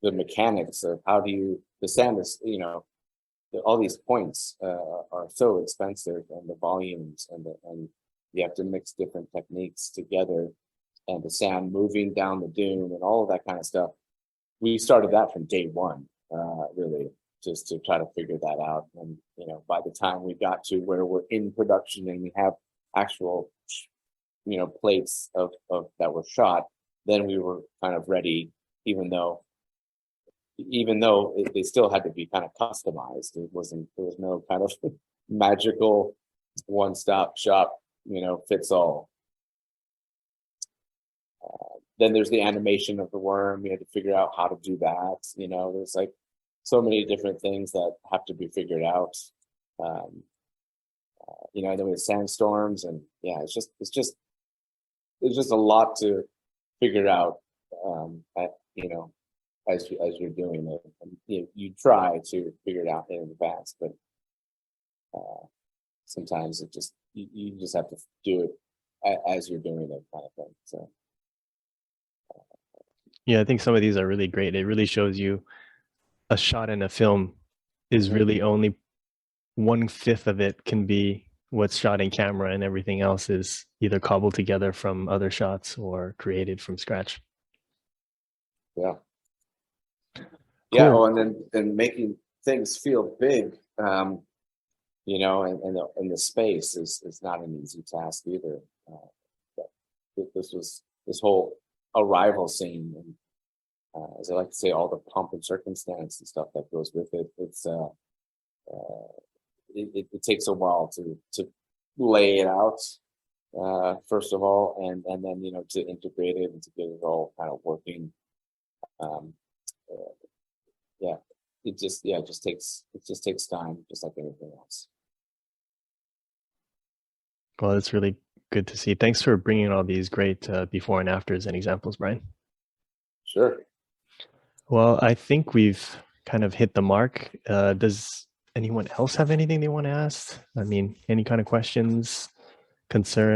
the mechanics of how do you, the sand is, you know, all these points are so expensive, and the volumes and you have to mix different techniques together, and the sand moving down the dune and all of that kind of stuff. We started that from day one, really, just to try to figure that out. And you know, by the time we got to where we're in production and we have actual, you know, plates of that were shot, then we were kind of ready, even though they still had to be kind of customized. There was no kind of magical one-stop shop, you know, fits all. Then there's the animation of the worm. We had to figure out how to do that. You know, there's like so many different things that have to be figured out. You know, and then we have sandstorms, and yeah, it's just a lot to figure out. You know, as you're doing it, and you try to figure it out in advance, but sometimes it just you just have to do it as you're doing it, kind of thing. So. Yeah, I think some of these are really great. It really shows you a shot in a film is really only 1/5 of it can be what's shot in camera, and everything else is either cobbled together from other shots or created from scratch. Yeah. Cool. Yeah. Oh, and then making things feel big, you know, and the space is not an easy task either. This whole arrival scene, and as I like to say, all the pomp and circumstance and stuff that goes with it. It takes a while to lay it out, first of all, and then to integrate it and to get it all kind of working. Yeah, it just takes time, just like anything else. Well, it's really good to see. Thanks for bringing all these great before and afters and examples, Brian. Sure. Well, I think we've kind of hit the mark. Does anyone else have anything they want to ask? I mean, any kind of questions, concerns?